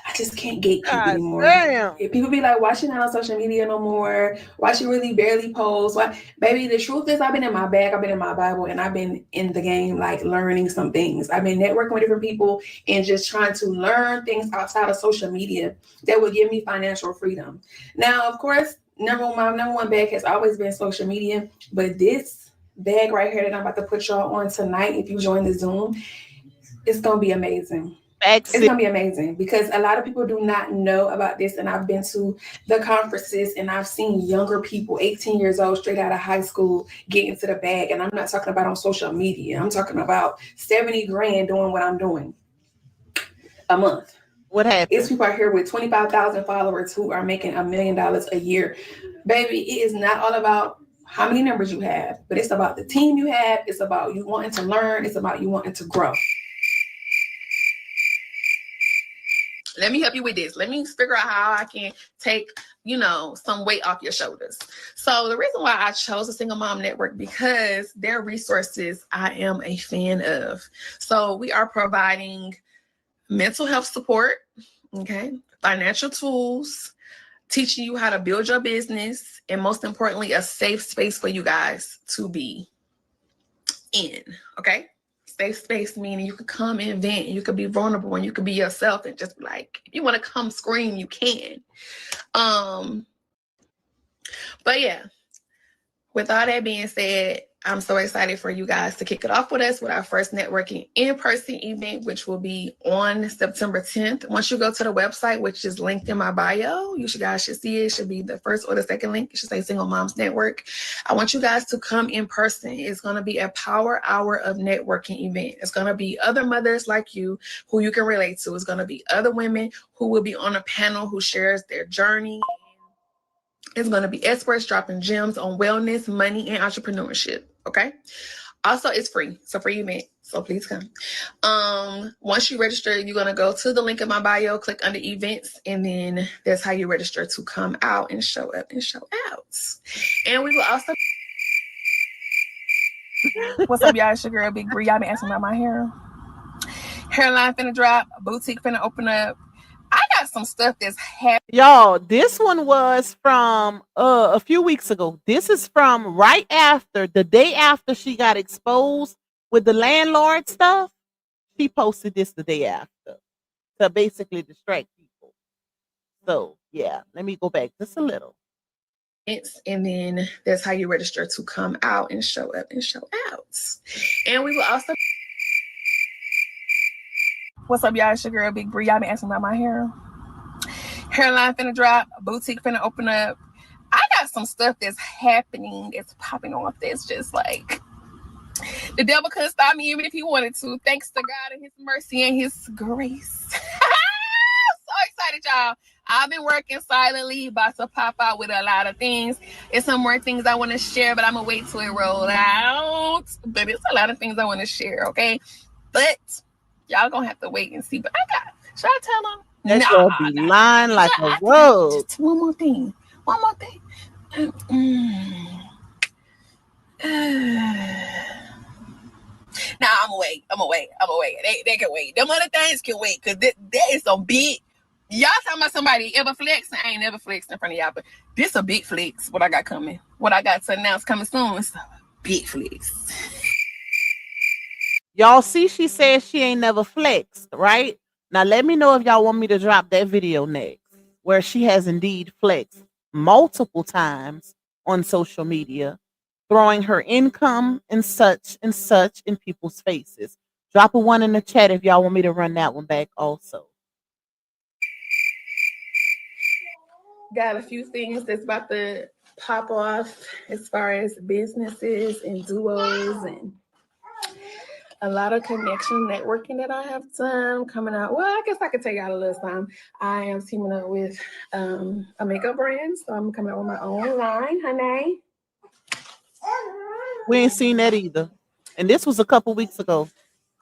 I just can't gatekeep anymore. Damn. People be like, why she not on social media no more? Why she really barely posts? Why? Baby, the truth is I've been in my bag, I've been in my Bible, and I've been in the game, like learning some things. I've been networking with different people and just trying to learn things outside of social media that would give me financial freedom. Now, of course, my number one bag has always been social media, but this bag right here that I'm about to put y'all on tonight, if you join the Zoom, it's gonna be amazing. It's gonna be amazing because a lot of people do not know about this, and I've been to the conferences and I've seen younger people, 18 years old, straight out of high school, get into the bag. And I'm not talking about on social media. I'm talking about 70 grand doing what I'm doing a month. What happened? It's people out here with 25,000 followers who are making $1 million a year. Baby, it is not all about how many numbers you have, but it's about the team you have. It's about you wanting to learn. It's about you wanting to grow. Let me help you with this. Let me figure out how I can take, some weight off your shoulders. So the reason why I chose a Single Mom Network, because their resources I am a fan of. So we are providing mental health support, okay, financial tools, teaching you how to build your business, and most importantly, a safe space for you guys to be in, okay? Safe space meaning you could come and vent, you could be vulnerable, and you could be yourself and just be like, if you want to come scream, you can. But yeah, with all that being said, I'm so excited for you guys to kick it off with us with our first networking in-person event, which will be on September 10th. Once you go to the website, which is linked in my bio, you guys should see it. It should be the first or the second link. It should say Single Moms Network. I want you guys to come in person. It's going to be a power hour of networking event. It's going to be other mothers like you who you can relate to. It's going to be other women who will be on a panel who shares their journey. It's going to be experts dropping gems on wellness, money, and entrepreneurship. Okay. Also, it's free. It's a free event. So please come. Once you register, you're going to go to the link in my bio, click under events, and then that's how you register to come out and show up and show out. And we will also. What's up, y'all? It's your girl, Big Bree. Y'all been asking about my hair. Hairline finna drop. Boutique finna open up. I got some stuff that's happening. Y'all, this one was from a few weeks ago. This is from right after, the day after she got exposed with the landlord stuff. She posted this the day after to basically distract people. So yeah, let me go back just a little. And then that's how you register to come out and show up and show out. And we will also. What's up, y'all? It's your girl, Big Bree. Y'all been asking about my hair. Hairline finna drop. Boutique finna open up. I got some stuff that's happening, that's popping off. That's just like the devil couldn't stop me even if he wanted to. Thanks to God and His mercy and His grace. So excited, y'all. I've been working silently, about to pop out with a lot of things. It's some more things I want to share, but I'm gonna wait till it roll out. But it's a lot of things I want to share, okay? But y'all gonna have to wait and see. But should I tell them? That Nah, girl be lying like a rug. just one more thing. One more thing. Nah, I'm gonna wait. I'm gonna wait. They can wait. Them other things can wait because that is some big. Y'all talking about somebody ever flexing? I ain't never flexed in front of y'all, but this a big flex. What I got coming? What I got to announce coming soon? It's a big flex. Y'all see, she said she ain't never flexed, right? Now let me know if y'all want me to drop that video next, where she has indeed flexed multiple times on social media, throwing her income and such in people's faces. Drop a one in the chat if y'all want me to run that one back also. Got a few things that's about to pop off as far as businesses and duos and a lot of connection networking that I have done coming out. Well, I guess I could tell y'all a little time. I am teaming up with a makeup brand, so I'm coming out with my own line, honey. We ain't seen that either. And this was a couple weeks ago.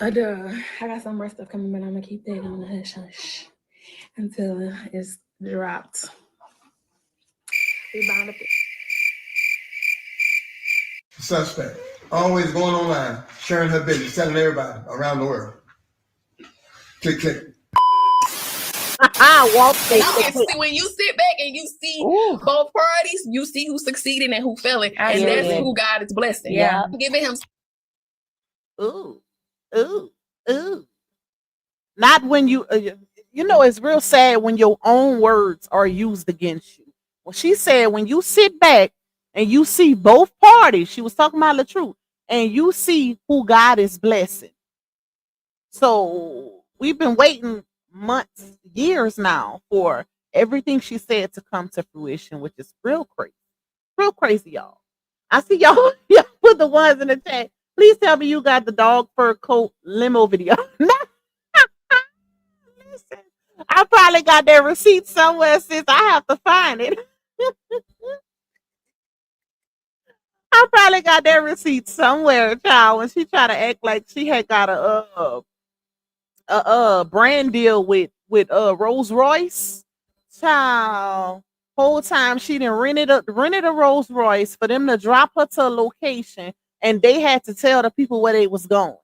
I got some more stuff coming, but I'm gonna keep that on the hush hush until it's dropped. We bound up. Suspect. Always going online, sharing her business, telling everybody around the world. Click, click. When you sit back and you see both parties, you see who succeeded and who failing, and that's who God is blessing. Yeah. Giving him. Ooh. Not when you it's real sad when your own words are used against you. Well, she said when you sit back and you see both parties, she was talking about the truth, and you see who God is blessing. So we've been waiting months, years now for everything she said to come to fruition, which is real crazy, y'all. I see y'all put the ones in the chat. Please tell me you got the dog fur coat limo video. Listen, I probably got that receipt somewhere since I have to find it. I probably got that receipt somewhere, child. When she tried to act like she had got a brand deal with Rolls Royce, child. Whole time she didn't rented a Rolls Royce for them to drop her to a location, and they had to tell the people where they was going.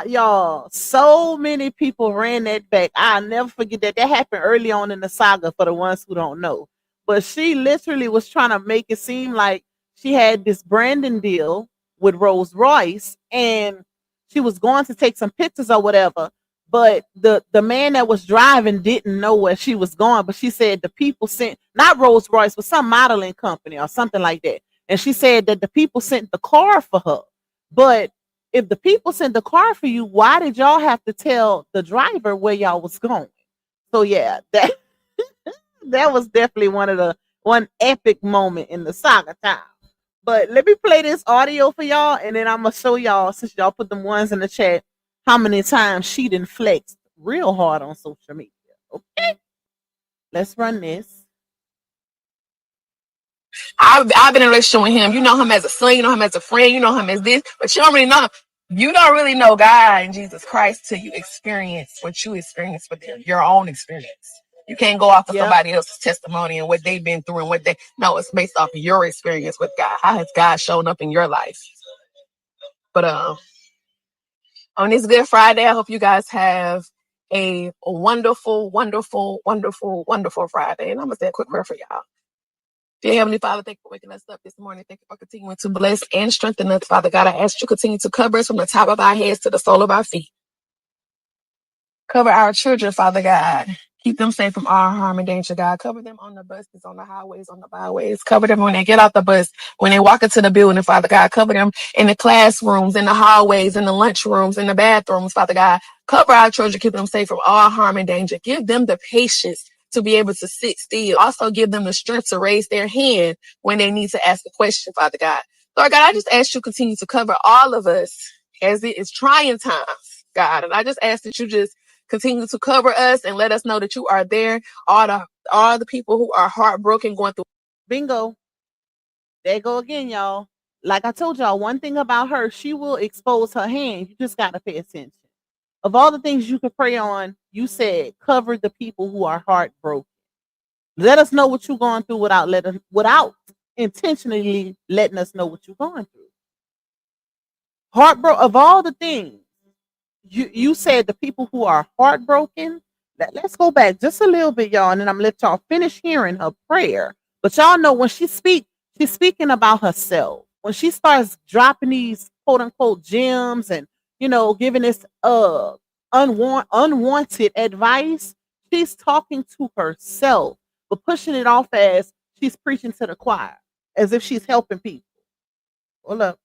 Y'all, so many people ran that back. I'll never forget that. That happened early on in the saga for the ones who don't know. But she literally was trying to make it seem like she had this branding deal with Rolls Royce and she was going to take some pictures or whatever. But the man that was driving didn't know where she was going. But she said the people sent, not Rolls Royce, but some modeling company or something like that. And she said that the people sent the car for her. But if the people sent the car for you, why did y'all have to tell the driver where y'all was going? So yeah, that was definitely one epic moment in the saga time. But let me play this audio for y'all, and then I'm gonna show y'all, since y'all put them ones in the chat, how many times she done flexed real hard on social media. Okay, let's run this. I've been in a relationship with him. You know him as a son, you know him as a friend, you know him as this, but you don't really know him. You don't really know God and Jesus Christ till you experience what you experience with them, your own experience. You can't go off of somebody else's testimony and what they've been through and it's based off of your experience with God. How has God shown up in your life? But on this Good Friday, I hope you guys have a wonderful, wonderful, wonderful, wonderful Friday. And I'm gonna say a quick prayer for y'all. Dear Heavenly Father, thank you for waking us up this morning. Thank you for continuing to bless and strengthen us, Father God. I ask you to continue to cover us from the top of our heads to the sole of our feet. Cover our children, Father God. Keep them safe from all harm and danger, God. Cover them on the buses, on the highways, on the byways. Cover them when they get out the bus, when they walk into the building, Father God. Cover them in the classrooms, in the hallways, in the lunchrooms, in the bathrooms, Father God. Cover our children, keep them safe from all harm and danger. Give them the patience to be able to sit still. Also give them the strength to raise their hand when they need to ask a question, Father God. Lord God, I just ask you to continue to cover all of us as it is trying times, God. And I just ask that you just continue to cover us and let us know that you are there. All the people who are heartbroken going through. Bingo. There go again, y'all. Like I told y'all, one thing about her, she will expose her hand. You just gotta pay attention. Of all the things you could pray on, you said cover the people who are heartbroken. Let us know what you're going through without intentionally letting us know what you're going through. Heartbroken of all the things, you said the people who are heartbroken. Let's go back just a little bit, y'all, and then I'm gonna let y'all finish hearing her prayer. But y'all know when she's speaking about herself. When she starts dropping these quote unquote gems and giving this unwanted advice, she's talking to herself, but pushing it off as she's preaching to the choir, as if she's helping people. Hold up.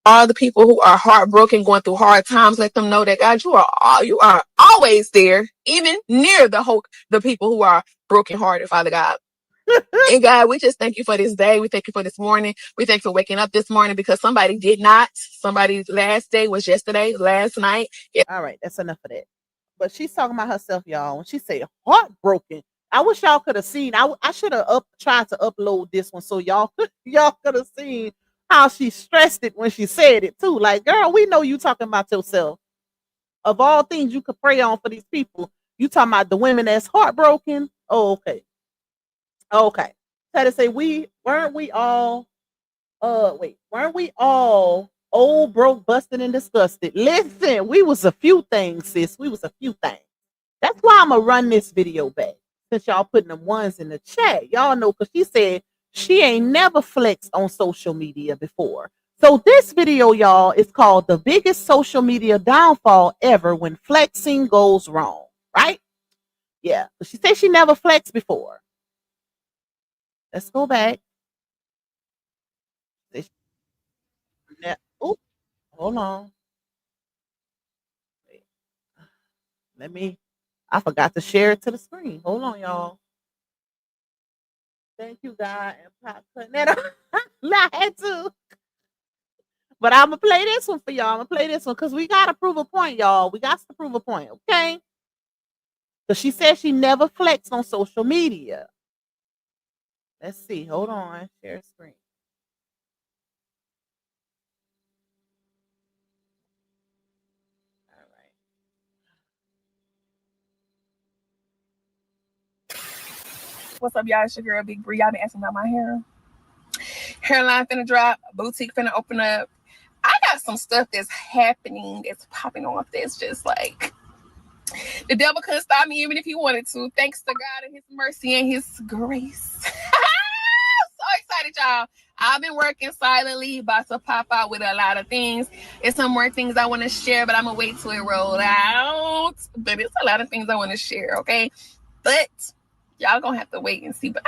All the people who are heartbroken, going through hard times, let them know that God, you are always there, even near the people who are brokenhearted, Father God. And God, we just thank you for this day. We thank you for this morning. We thank you for waking up this morning, because somebody did not. Somebody's last day was yesterday, last night. All right, that's enough of that. But she's talking about herself, y'all. When she said heartbroken, I wish y'all could have seen. I should have tried to upload this one so y'all could have seen how she stressed it when she said it too. Like, girl, we know you talking about yourself. Of all things you could pray on for these people, you talking about the women that's heartbroken. Oh, okay. Okay. Try to say weren't we all old, broke, busted, and disgusted? Listen, we was a few things, sis. We was a few things. That's why I'm gonna run this video back. Since y'all putting them ones in the chat. Y'all know, because she said she ain't never flexed on social media before. So this video, y'all, is called The Biggest Social Media Downfall Ever When Flexing Goes Wrong. Right? Yeah. She said she never flexed before. Let's go back. Oh, hold on. I forgot to share it to the screen. Hold on, y'all. Thank you, God, and Pop putting that on. I had to. But I'm going to play this one for y'all. I'm going to play this one because we got to prove a point, y'all. We got to prove a point, okay? Because she said she never flexed on social media. Let's see. Hold on. Share screen. All right. What's up, y'all? It's your girl, Big Bree. Y'all been asking about my hair. Hairline finna drop. Boutique finna open up. I got some stuff that's happening, that's popping off, that's just like the devil couldn't stop me even if he wanted to. Thanks to God and his mercy and his grace. So excited, y'all. I've been working silently, about to pop out with a lot of things. There's some more things I want to share, but I'm gonna wait till it rolls out. But it's a lot of things I want to share, okay? But y'all gonna have to wait and see. But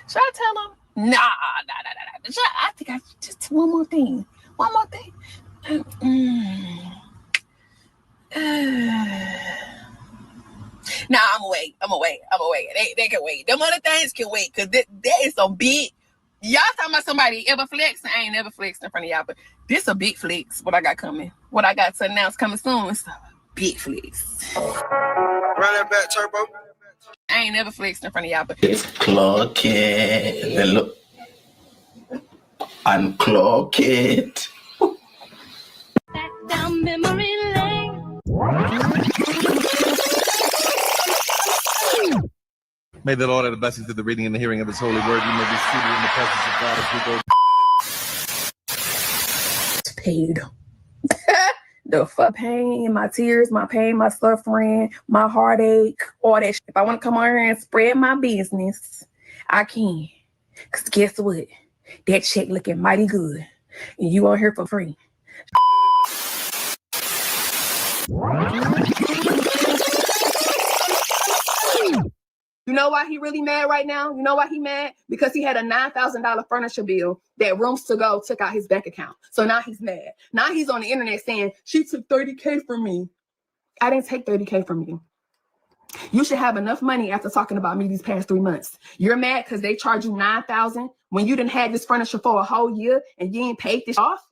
should I tell them? Nah. I think I just one more thing. Nah, I'm gonna wait. They can wait. Them other things can wait, because that is some big. Y'all talking about somebody ever flex? I ain't never flexed in front of y'all, but this a big flex. What I got coming? What I got to announce coming soon? It's a big flex. Run that back, Turbo. I ain't never flexed in front of y'all, but it's clock it. Unclock it. Back down memory lane. May the Lord add the blessings to the reading and the hearing of his holy word. You may be seated in the presence of God as we go. Paid. The pain, my tears, my pain, my suffering, my heartache, all that shit. If I want to come on here and spread my business, I can. Because guess what? That check looking mighty good. And you on here for free. You know why he really mad right now? You know why he mad? Because he had a $9,000 furniture bill that Rooms to Go took out his bank account. So now he's mad. Now he's on the internet saying, she took $30K from me. I didn't take $30K from you. You should have enough money after talking about me these past 3 months. You're mad because they charge you $9,000 when you didn't have this furniture for a whole year and you ain't paid this off?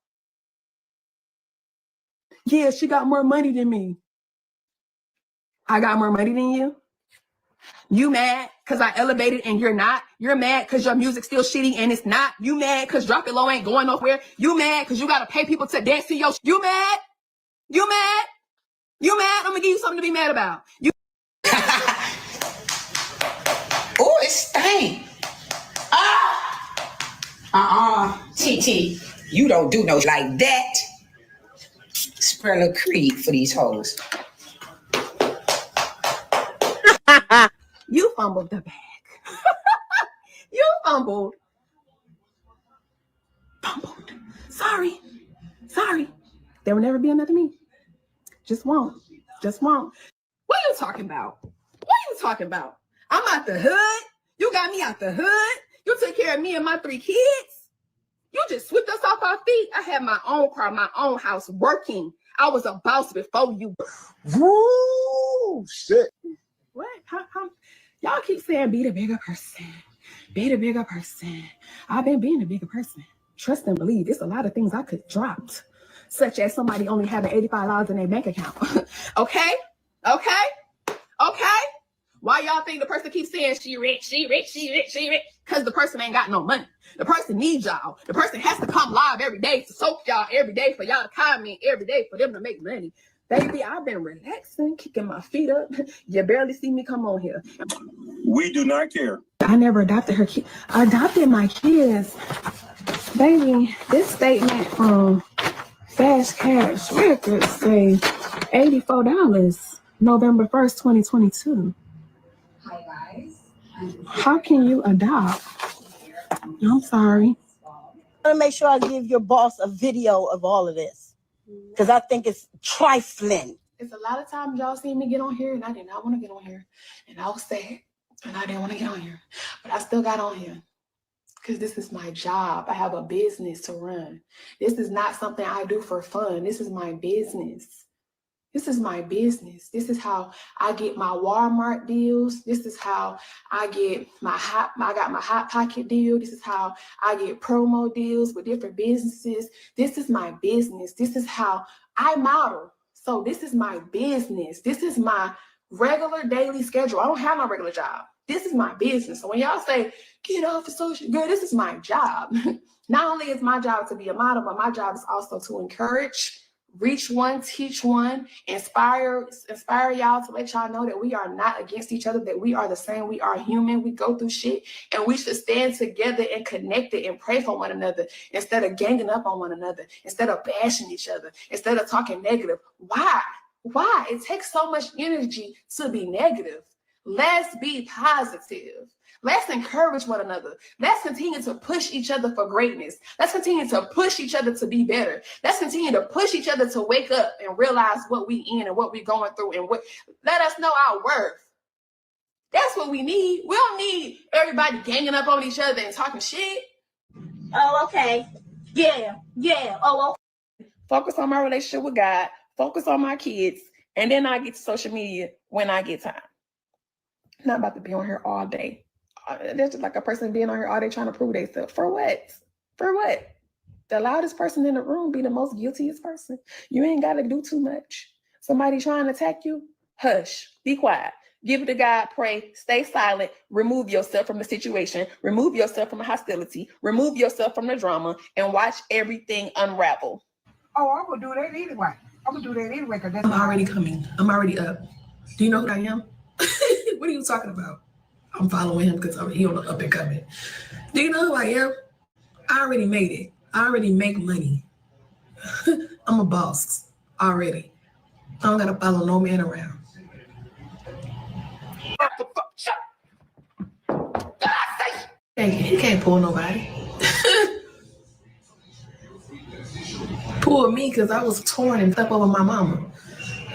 Yeah, she got more money than me. I got more money than you? You mad because I elevated and you're not? You're mad because your music's still shitty and it's not? You mad because Drop It Low ain't going nowhere? You mad because you got to pay people to dance to your... You mad? You mad? You mad? I'm gonna give you something to be mad about. You. Oh, it stank. TT, you don't do no like that. Spare a creed for these hoes. You fumbled the bag. You fumbled. Sorry. There will never be another me. Just won't. What are you talking about? I'm out the hood. You got me out the hood. You took care of me and my 3 kids. You just swept us off our feet. I had my own car, my own house, working. I was a boss before you. Woo! Shit. What? How? Y'all keep saying be the bigger person. Be the bigger person. I've been being a bigger person. Trust and believe. There's a lot of things I could drop, such as somebody only having $85 in their bank account. Okay? Why y'all think the person keeps saying she rich? Because the person ain't got no money. The person needs y'all. The person has to come live every day to soak y'all every day, for y'all to comment every day, for them to make money. Baby, I've been relaxing, kicking my feet up. You barely see me come on here. We do not care. I never adopted her kid. I adopted my kids. Baby, this statement from Fast Cash Records say $84, November 1st, 2022. Hi, guys. How can you adopt? I'm sorry. I want to make sure I give your boss a video of all of this, because I think it's trifling. It's a lot of times y'all see me get on here, and I did not want to get on here. And I was sad, and I didn't want to get on here. But I still got on here, because this is my job. I have a business to run. This is not something I do for fun. This is my business. This is how I get my Walmart deals. This is how I get I got my Hot Pocket deal. This is how I get promo deals with different businesses. This is my business. This is how I model. So this is my business. This is my regular daily schedule. I don't have my regular job. This is my business. So when y'all say, get off the social, girl, this is my job. Not only is my job to be a model, but my job is also to encourage, reach one, teach one, inspire y'all, to let y'all know that we are not against each other, that we are the same. We are human. We go through shit, and we should stand together and connected and pray for one another instead of ganging up on one another, instead of bashing each other, instead of talking negative. Why? It takes so much energy to be negative. Let's be positive. Let's encourage one another. Let's continue to push each other for greatness. Let's continue to push each other to be better. Let's continue to push each other to wake up and realize what we in and what we going through, and let us know our worth. That's what we need. We don't need everybody ganging up on each other and talking shit. Oh, okay. Yeah. Oh, okay. Focus on my relationship with God. Focus on my kids. And then I get to social media when I get time. I'm not about to be on here all day. That's just like a person being on here all day trying to prove themselves. For what? The loudest person in the room be the most guiltiest person. You ain't got to do too much. Somebody trying to attack you, hush, be quiet. Give it to God, pray, stay silent, remove yourself from the situation, remove yourself from the hostility, remove yourself from the drama, and watch everything unravel. Oh, I will do that anyway. Because that's I'm already coming. I'm already up. Do you know who I am? What are you talking about? I'm following him because he on the up and coming. Do you know who I am? I already made it. I already make money. I'm a boss already. I don't gotta follow no man around. He can't pull nobody. Pull me because I was torn and stuff over my mama.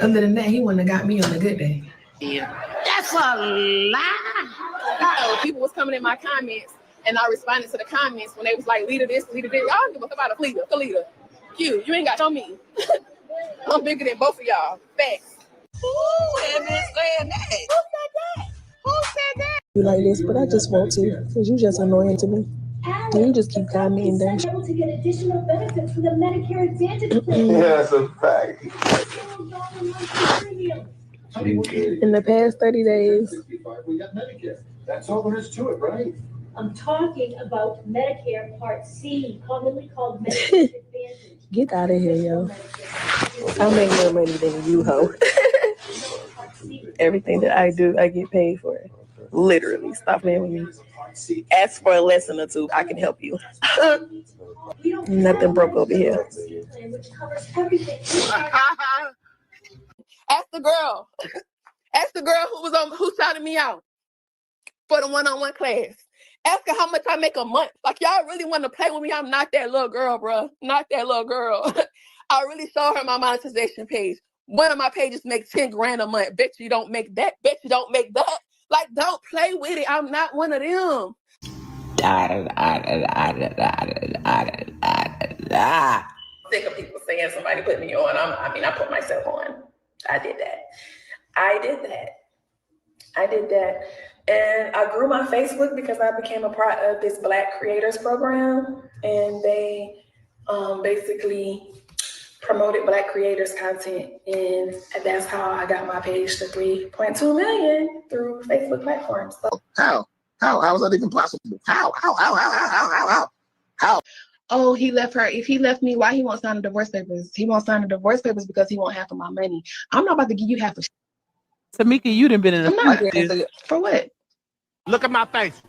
Other than that, he wouldn't have got me on a good day. Yeah. That's a lie. People was coming in my comments, and I responded to the comments when they was like, leader this, leader this. I don't give a fuck about a leader. Q, you ain't got on me. I'm bigger than both of y'all. Facts. Who saying that? Who said that? You like this, but I just want to, because you just annoying to me. And you just keep commenting them. Able to get additional benefits from the Medicare Advantage plan. Yeah, that's a fact. In the past 30 days. We got Medicare. That's all there is to it, right? I'm talking about Medicare Part C, commonly called Medicare Advantage. Get out of here, yo. I make more money than you, ho. Everything that I do, I get paid for it. Literally. Stop playing with me. Ask for a lesson or two. I can help you. Nothing broke over here. Ask the girl. Ask the girl who shouted me out for the one-on-one class. Ask her how much I make a month. Like, y'all really want to play with me? I'm not that little girl, bro. Not that little girl. I really showed her my monetization page. One of my pages makes 10 grand a month. Bet you don't make that. Bet you don't make that. Like, don't play with it. I'm not one of them. Sick of people saying somebody put me on. I put myself on. I did that. And I grew my Facebook because I became a part of this Black Creators Program. And they basically promoted Black creators content. And that's how I got my page to 3.2 million through Facebook platforms. So How is that even possible? How? Oh, he left her. If he left me, why he won't sign the divorce papers? He won't sign the divorce papers because he won't half of my money. I'm not about to give you half of. Tamika, you done been in a for what? Look at my face.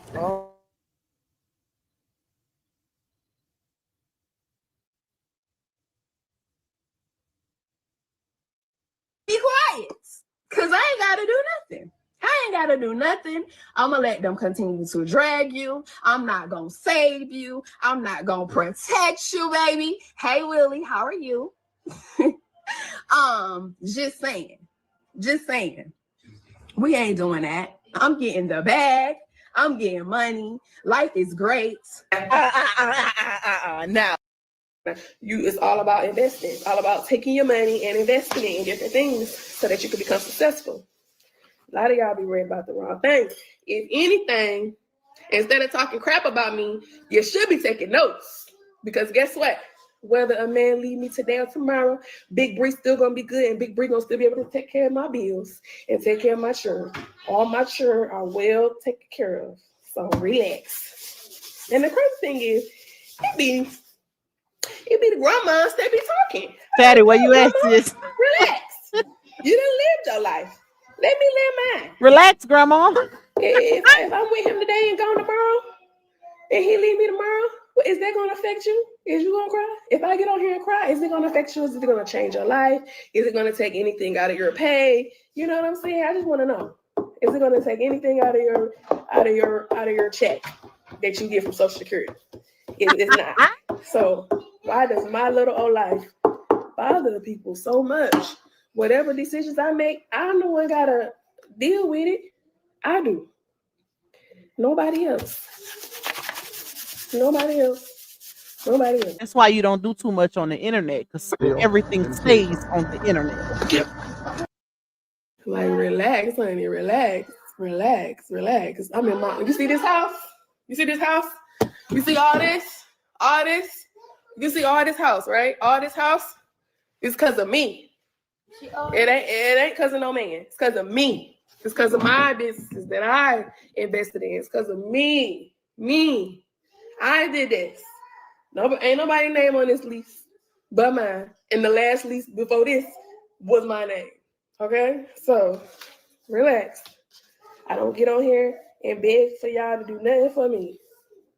Be quiet, cause I ain't gotta do nothing. I'm gonna let them continue to drag you. I'm not gonna save you. I'm not gonna protect you, baby. Hey, Willie, how are you? Just saying. We ain't doing that. I'm getting the bag. I'm getting money. Life is great. Now, it's all about investing. It's all about taking your money and investing it in different things so that you can become successful. A lot of y'all be worried about the wrong thing. If anything, instead of talking crap about me, you should be taking notes. Because guess what? Whether a man leave me today or tomorrow, Big Bree still gonna be good, and Big Bree gonna still be able to take care of my bills and take care of my children. All my children are well taken care of. So relax. And the crazy thing is, it be the grandmas that be talking. Fatty, where you at, sis? Relax. You done lived your life. Let me live mine. Relax, Grandma. If I'm with him today and gone tomorrow, and he leave me tomorrow, is that going to affect you? Is you going to cry? If I get on here and cry, is it going to affect you? Is it going to change your life? Is it going to take anything out of your pay? You know what I'm saying? I just want to know. Is it going to take anything out of your check that you get from Social Security? It's not. So why does my little old life bother people so much? Whatever decisions I make, I'm the one gotta deal with it. I do. Nobody else. That's why you don't do too much on the internet, because everything stays on the internet. Like, relax, honey, relax. I'm in my. You see this house? You see all this? You see all this house, right? All this house is because of me. It ain't because of no man. It's because of me. It's because of my businesses that I invested in. It's because of me. I did this. Ain't nobody name on this lease but mine. And the last lease before this was my name. Okay? So relax. I don't get on here and beg for y'all to do nothing for me.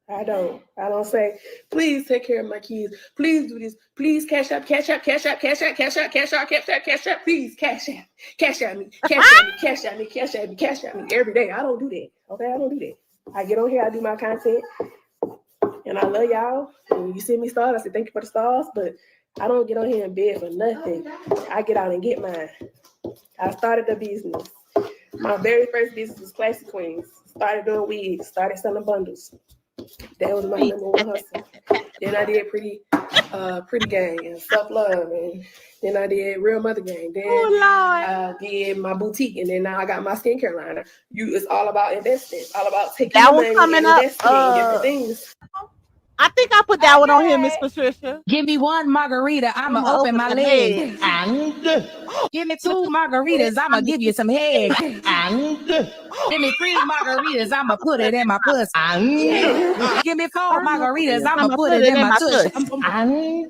I don't say, please take care of my kids. Please do this. Please cash out. Please cash out me every day. I don't do that. Okay, I don't do that. I get on here, I do my content, and I love y'all. And you see me start, I say thank you for the stars, but I don't get on here and beg for nothing. I get out and get mine. I started the business. My very first business was Classy Queens. Started doing wigs, started selling bundles. That was my number one hustle. Then I did Pretty Gang and Self Love, and then I did Real Mother Gang. Then I did my boutique, and then now I got my skincare line. It's all about investing. It's all about taking your money and investing in different things. I think I put that one on here, Miss Patricia. Give me one margarita, I'ma open my leg. And Give me 2 margaritas, I'ma give you some head. and Give me 3 margaritas, I'ma put it in my pussy. Give me 4 margaritas, I'ma put it in my tush. and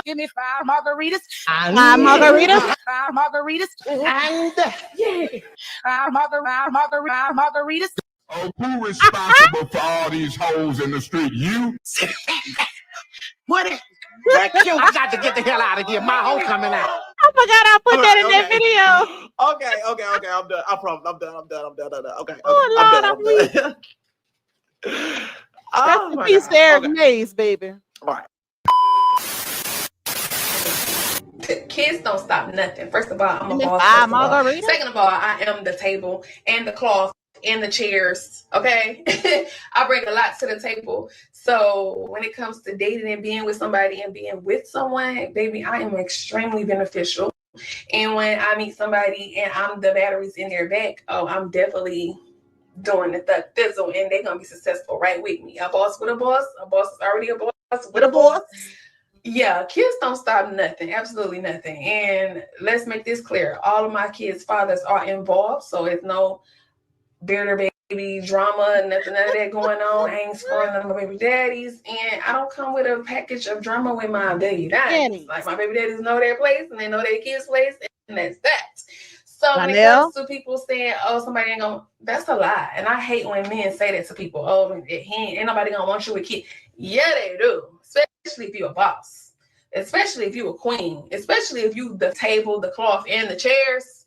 Give me 5 margaritas. 5 margaritas. 5 margaritas. and 5 margaritas. Oh, who responsible for all these hoes in the street? You? what? That you got to get the hell out of here. My hoe coming out. I forgot I put that in that video. Okay. I'm done. I promise. I'm done. Okay. Oh, Lord, I'm done. That's the piece to Eric Mays, baby. All right. Kids don't stop nothing. First of all, I'm a Give me boss. 5 First of all. margaritas. Second of all, I am the table and the cloth and the chairs. Okay, I bring a lot to the table. So when it comes to dating and being with somebody and being with someone, baby, I am extremely beneficial. And when I meet somebody and I'm the batteries in their back, oh, I'm definitely doing the thug thizzle, and they're gonna be successful right with me. A boss with a boss. A boss is already a boss with a boss. Yeah, kids don't stop nothing, absolutely nothing. And let's make this clear. All of my kids' fathers are involved, so it's no bitter baby drama, none of that going on. I ain't screwing none of my baby daddies. And I don't come with a package of drama with my baby daddies. Like, my baby daddies know their place and they know their kids' place, and that's that. So when it comes to people saying, oh, somebody ain't gonna, that's a lie. And I hate when men say that to people. Oh, ain't nobody gonna want you with kids. Yeah, they do. Especially if you're a boss. Especially if you're a queen. Especially if you the table, the cloth, and the chairs,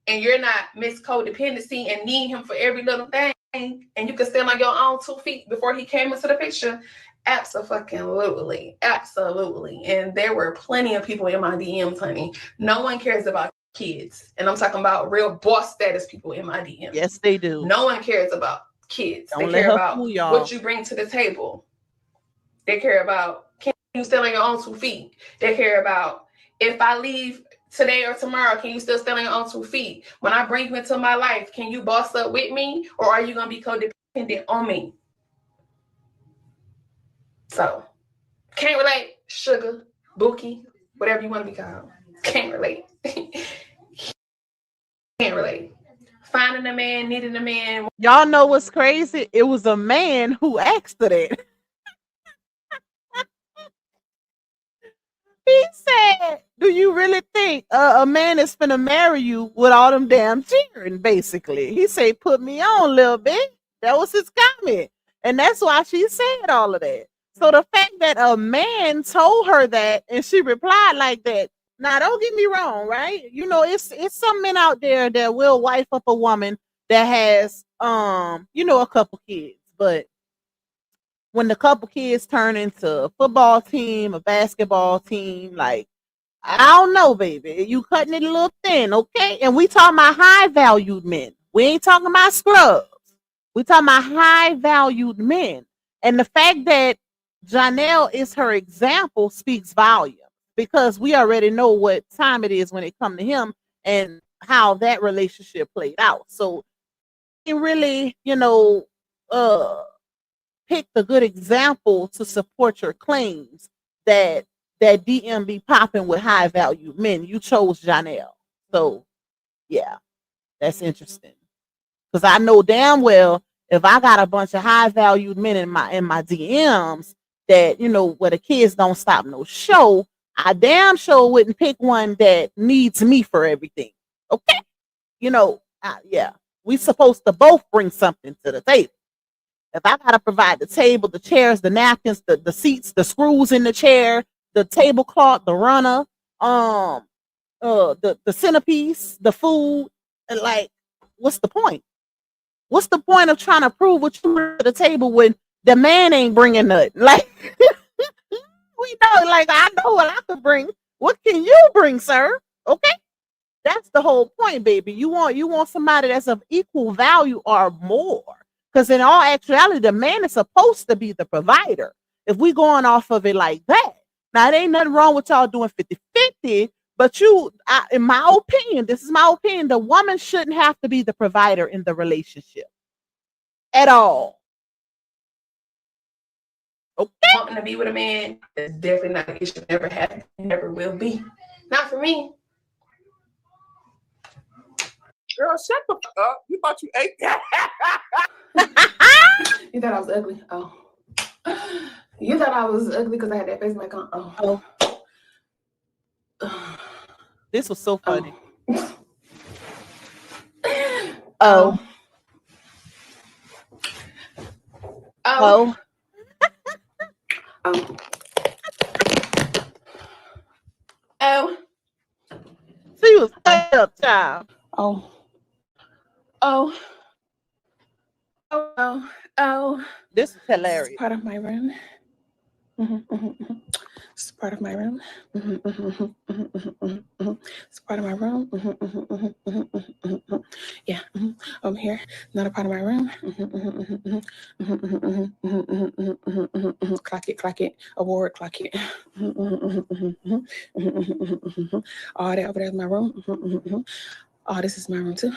and you're not Miss Codependency and need him for every little thing, and you can stand on your own 2 feet before he came into the picture. Absolutely. And there were plenty of people in my DMs, honey. No one cares about kids. And I'm talking about real boss status people in my DMs. Yes, they do. No one cares about kids. Don't they care let her about fool y'all. what you bring to the table. They care about, can you stand on your own 2 feet? They care about, if I leave today or tomorrow, can you still stand on your own 2 feet? When I bring you into my life, can you boss up with me, or are you going to be codependent on me? So, can't relate. Sugar, Bookie, whatever you want to be called. Can't relate. Can't relate. Finding a man, needing a man. Y'all know what's crazy? It was a man who asked her that. He said, do you really think a man is finna marry you with all them damn cheering, basically? He said, put me on a little bit. That was his comment. And that's why she said all of that. So the fact that a man told her that and she replied like that, now don't get me wrong, right? You know, it's some men out there that will wife up a woman that has a couple kids, but when the couple kids turn into a football team, a basketball team, like, I don't know, baby. You cutting it a little thin, okay? And we talking about high-valued men. We ain't talking about scrubs. We talking about high-valued men. And the fact that Johnell is her example speaks volume, because we already know what time it is when it comes to him and how that relationship played out. So it really, picked a good example to support your claims that DM be popping with high value men. You chose Johnell. So yeah, that's interesting. Because I know damn well if I got a bunch of high valued men in my DMs that, where the kids don't stop no show, I damn sure wouldn't pick one that needs me for everything. Okay? Yeah. We supposed to both bring something to the table. If I gotta provide the table, the chairs, the napkins, the seats, the screws in the chair, the tablecloth, the runner, the centerpiece, the food, and like, what's the point? What's the point of trying to prove what you bring to the table when the man ain't bringing nothing? Like, we know, like, I know what I could bring. What can you bring, sir? Okay, that's the whole point, baby. You want somebody that's of equal value or more. Because in all actuality, the man is supposed to be the provider. If we going off of it like that. Now, there ain't nothing wrong with y'all doing 50-50, but in my opinion, this is my opinion, the woman shouldn't have to be the provider in the relationship at all. Okay. Wanting to be with a man is definitely not an issue. Never happened. Never will be. Not for me. Girl, shut the fuck up. You thought you ate that? You thought I was ugly? Oh. You thought I was ugly because I had that face mask on? Oh. This was so funny. Oh. Oh. Oh. Oh. She was up, child. Oh. Oh. Oh. Oh. This is hilarious. It's part of my room. It's part of my room. It's part of my room. Yeah. Over here. Not a part of my room. Clock it, clock it. Award, clock it. All that over there is my room. Oh, this is my room too.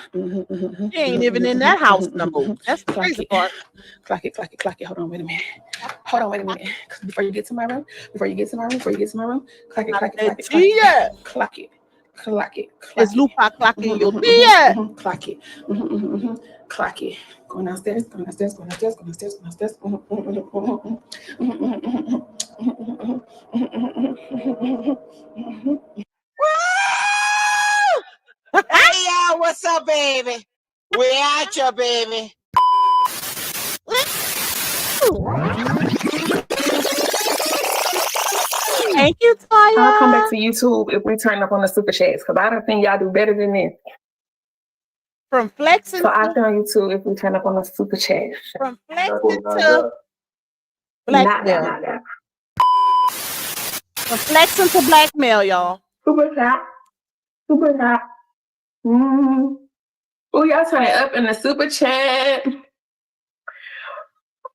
She ain't even in that house no more. That's the crazy part. Clock it, clock it, clock it. Hold on, wait a minute. Hold on, wait a minute. Before you get to my room, clock it, clock it, clock it, clock it, clock it, clock it, clock it. It's Lupa clocking your tia. Clock it, clock it. Going downstairs, going downstairs, going downstairs, going downstairs, going downstairs. Hey y'all, what's up, baby? We at you, baby. Thank you, Toya. I'll come back to YouTube if we turn up on the super chats because I don't think y'all do better than this. From flexing So I'll turn on YouTube if we turn up on the super chat. From flexing to blackmail. Not that. From flexing to blackmail, y'all. Super chat. Super chat. Oh, y'all turn it up in the super chat.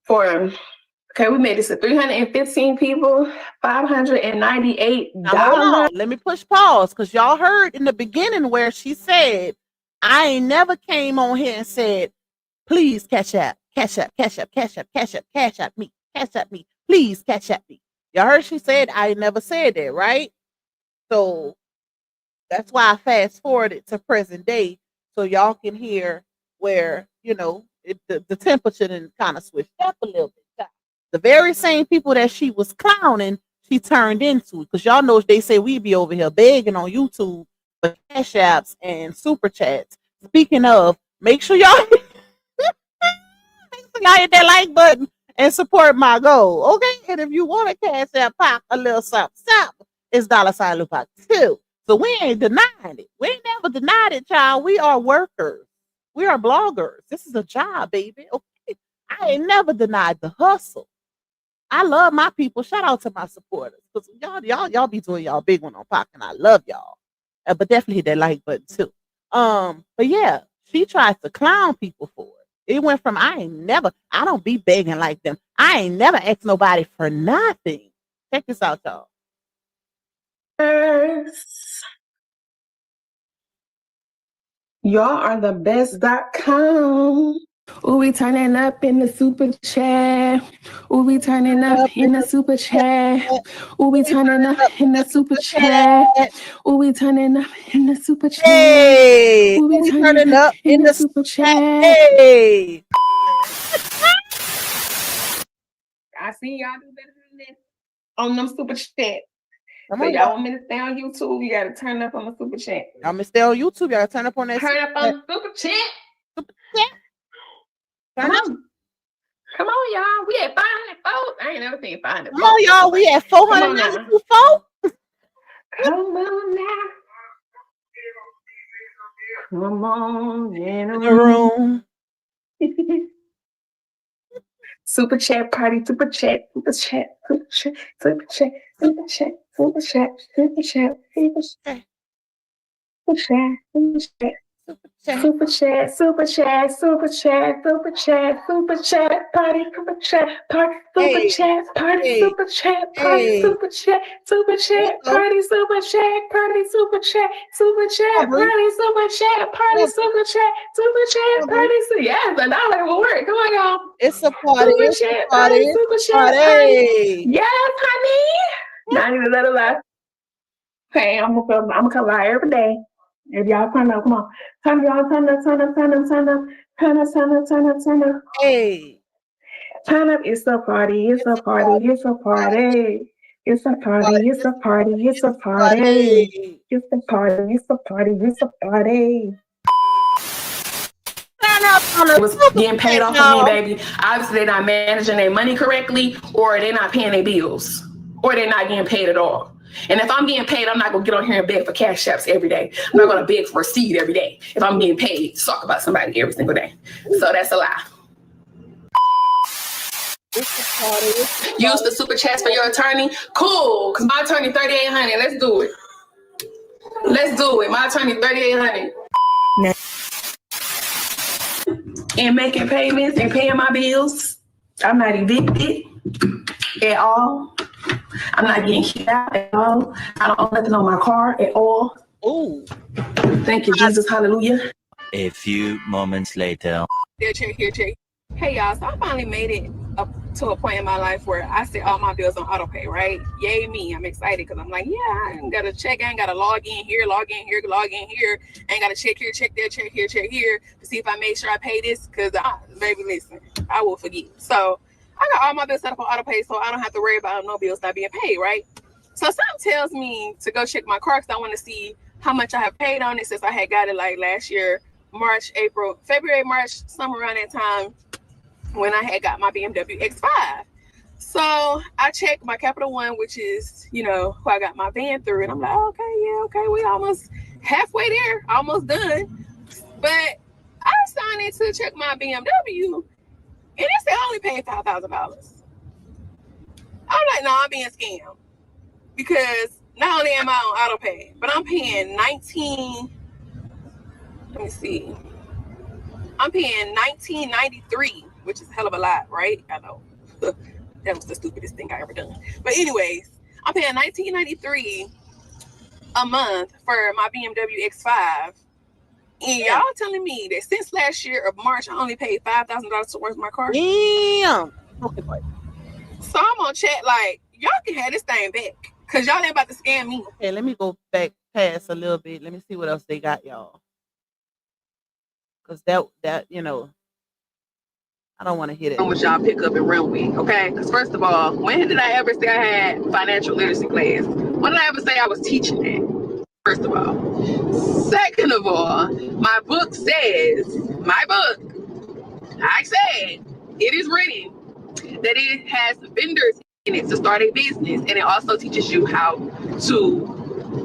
Okay, we made this to 315 people, $598. Now, hold on. Let me push pause because y'all heard in the beginning where she said, I ain't never came on here and said, please cash up me, cash up me, please cash up me. Y'all heard she said, I never said that, right? So that's why I fast forwarded to present day so y'all can hear where, the temperature didn't kind of switched up a little bit. The very same people that she was clowning, she turned into. Because y'all know they say we be over here begging on YouTube for cash apps and super chats. Speaking of, make sure y'all hit that like button and support my goal. Okay? And if you want to cash app pop a little something, it's $sign Lupac too. So we ain't denying it. We ain't never denied it, child. We are workers. We are bloggers. This is a job, baby. Okay. I ain't never denied the hustle. I love my people. Shout out to my supporters. Because y'all be doing y'all big one on Pac, and I love y'all. But definitely hit that like button too. But yeah, she tries to clown people for it. It went from I don't be begging like them. I ain't never asked nobody for nothing. Check this out, y'all. Y'all are the best.com. Ooh, we turning up in the super chat. Ooh, we turning up in the super chat. Ooh, we turning up in the super chat. Ooh, we turning up in the super chat. Hey, ooh, we turning up in the super chat. Hey. I see y'all do better than this on them super chat. So y'all want me to stay on YouTube, you gotta turn up on the super chat. Y'all me stay on YouTube, y'all turn up on that. Turn up on the super chat. Super chat. Come on, y'all. We at 500 folks. I ain't never seen 500 folks. Come on, y'all. We at 492 folks. Come on now. Come on in the room. Super chat party, super chat, super chat, super chat, super chat, super chat, super chat, super chat, super chat, super chat, super chat. Super chat, super chat, super chat, super chat, super chat, party, super chat, party, super chat, party, super chat, party, super chat, super chat, party, super chat, party, super chat, super chat, party, super chat, party, super chat, super chat, party, yes, $1 will work. Come on, y'all. It's a party. Super It's a chat, party. honey. It's Super a chat, honey. party. Yes, honey. Now I need to let it lie. Hey, I'm gonna come live every day. If y'all turn up, come on. Turn up, y'all. Turn up, turn up, turn up, turn up. Turn up, turn up, turn up, turn up. Hey. Turn up, it's a party, it's a party, it's a party. It's a party, it's a party, it's a party. It's a party, it's a party, it's a party. Was getting paid off of me, baby. Obviously, they're not managing their money correctly, or they're not paying their bills, or they're not getting paid at all. And if I'm getting paid, I'm not gonna get on here and beg for cash apps every day. I'm not gonna beg for a seed every day. If I'm getting paid, talk about somebody every single day. So that's a lie. Use the super chats for your attorney. Cool, because my attorney $3,800. Let's do it. Let's do it. My attorney $3,800. And making payments and paying my bills. I'm not evicted at all. I'm not getting kicked out at all. I don't own nothing on my car at all. Ooh. Thank you, Jesus. Hallelujah. A few moments later. Here, check. Hey, y'all. So I finally made it up to a point in my life where I set all my bills on auto pay, right? Yay me. I'm excited because I'm like, yeah, I ain't got to check. I ain't got to log in here. I ain't got to check here, check there, check here to see if I made sure I pay this because, baby, listen, I will forget. So I got all my bills set up on auto pay so I don't have to worry about no bills not being paid, right? So something tells me to go check my car because I want to see how much I have paid on it since I had got it like last year, March, April, February, March, somewhere around that time when I had got my BMW X5. So I checked my Capital One, which is, who I got my van through. And I'm like, okay, we almost halfway there, almost done. But I signed in to check my BMW, and it said I only paid $5,000. I'm like, no, I'm being scammed. Because not only am I on auto pay, but I'm paying I'm paying $19.93, which is a hell of a lot, right? I know. That was the stupidest thing I ever done. But anyways, I'm paying $19.93 a month for my BMW X5. And y'all telling me that since last year of March, I only paid $5,000 towards my car? Damn. Okay, so I'm gonna chat like, y'all can have this thing back. Because y'all ain't about to scam me. Okay, let me go back past a little bit. Let me see what else they got, y'all. Because that I don't want to hear that. How much y'all pick up and run with, okay? Because first of all, when did I ever say I had financial literacy class? When did I ever say I was teaching that? First of all. Second of all, my book says, I said, it is written that it has vendors in it to start a business, and it also teaches you how to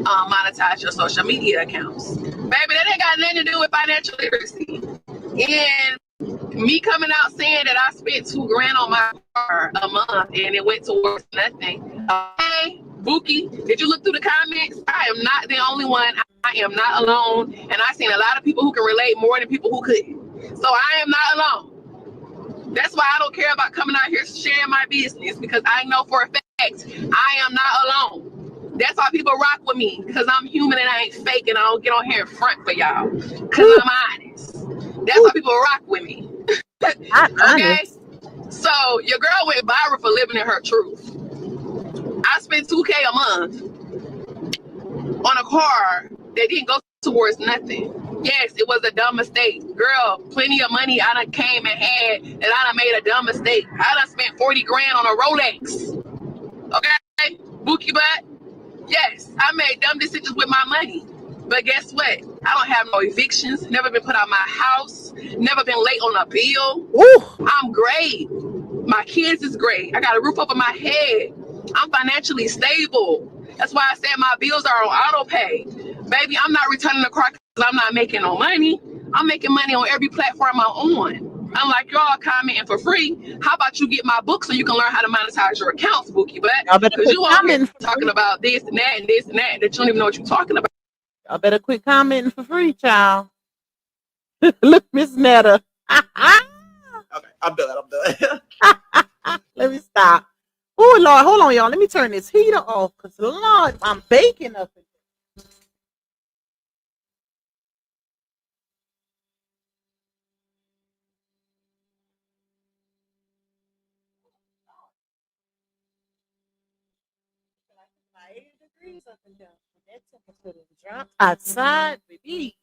monetize your social media accounts. Baby, that ain't got nothing to do with financial literacy. And me coming out saying that I spent $2,000 on my car a month and it went towards nothing. Hey, Bookie, did you look through the comments? I am not the only one. I am not alone. And I've seen a lot of people who can relate more than people who couldn't. So I am not alone. That's why I don't care about coming out here sharing my business, because I know for a fact I am not alone. That's why people rock with me, because I'm human and I ain't fake, and I don't get on here in front for y'all because I'm honest. That's why people rock with me. Okay? So your girl went viral for living in her truth. I spent $2,000 a month on a car that didn't go towards nothing. Yes, it was a dumb mistake. Girl, plenty of money I done came and had, and I done made a dumb mistake. I done spent $40,000 on a Rolex. Okay? Bookie butt. Yes, I made dumb decisions with my money. But guess what? I don't have no evictions, never been put out my house, never been late on a bill. Ooh. I'm great. My kids is great. I got a roof over my head. I'm financially stable. That's why I said my bills are on auto pay. Baby, I'm not returning the car because I'm not making no money. I'm making money on every platform I'm on. Unlike y'all commenting for free, how about you get my book so you can learn how to monetize your accounts, Bookie? But because you on here talking about this and that and this and that you don't even know what you're talking about. Y'all better quit commenting for free, child. Look, Miss Netta. Okay, I'm done. Let me stop. Oh, Lord, hold on, y'all. Let me turn this heater off, because, Lord, I'm baking up. Outside, baby.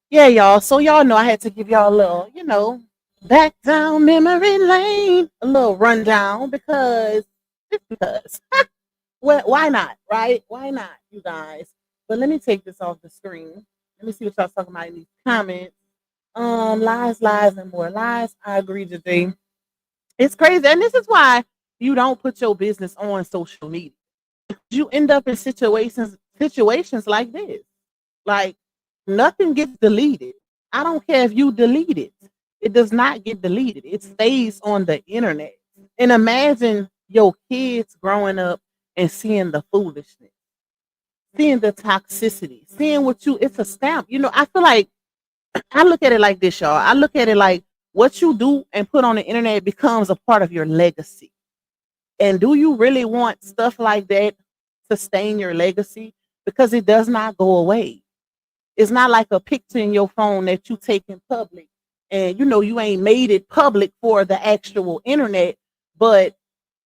Yeah, y'all. So y'all know I had to give y'all a little, back down memory lane, a little rundown because well, why not, right? Why not, you guys? But let me take this off the screen. Let me see what y'all talking about in these comments. Lies, lies, and more lies. I agree today. It's crazy, and this is why you don't put your business on social media. You end up in situations like this. Like nothing gets deleted. I don't care if you delete it. It does not get deleted. It stays on the internet. And imagine your kids growing up and seeing the foolishness, seeing the toxicity, seeing what you it's a stamp. I feel like I look at it like this, y'all. I look at it like what you do and put on the internet becomes a part of your legacy. And do you really want stuff like that to stain your legacy? Because it does not go away. It's not like a picture in your phone that you take in public and you ain't made it public for the actual internet, but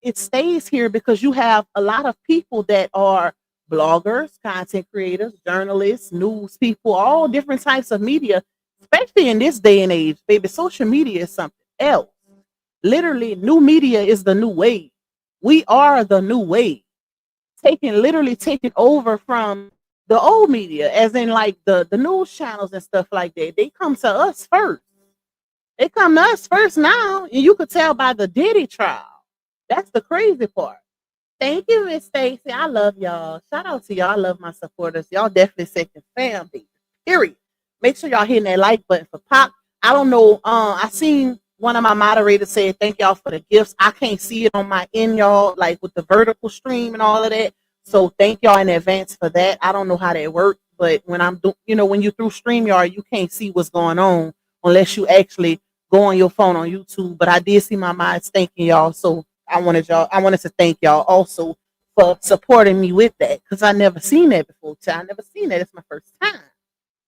it stays here because you have a lot of people that are bloggers, content creators, journalists, news people, all different types of media, especially in this day and age, baby. Social media is something else. Literally, new media is the new wave. We are the new wave, literally taking over from the old media, as in like the news channels and stuff like that. They come to us first. They come to us first now, and you could tell by the Diddy trial. That's the crazy part. Thank you, Miss Stacy. I love y'all. Shout out to y'all. I love my supporters. Y'all definitely second family. Period. Make sure y'all hitting that like button for Pop. I don't know. I seen one of my moderators say thank y'all for the gifts. I can't see it on my end, y'all, like with the vertical stream and all of that. So thank y'all in advance for that. I don't know how that works, but when I'm doing, when you through StreamYard, you can't see what's going on unless you actually go on your phone on YouTube. But I did see my mods thanking y'all, so I wanted to thank y'all also for supporting me with that because I never seen that before. I never seen that. It's my first time.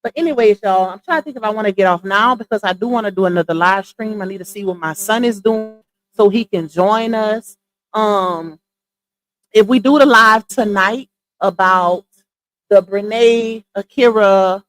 But anyways, y'all, I'm trying to think if I want to get off now because I do want to do another live stream. I need to see what my son is doing so he can join us. If we do the live tonight about the Brene, Akira,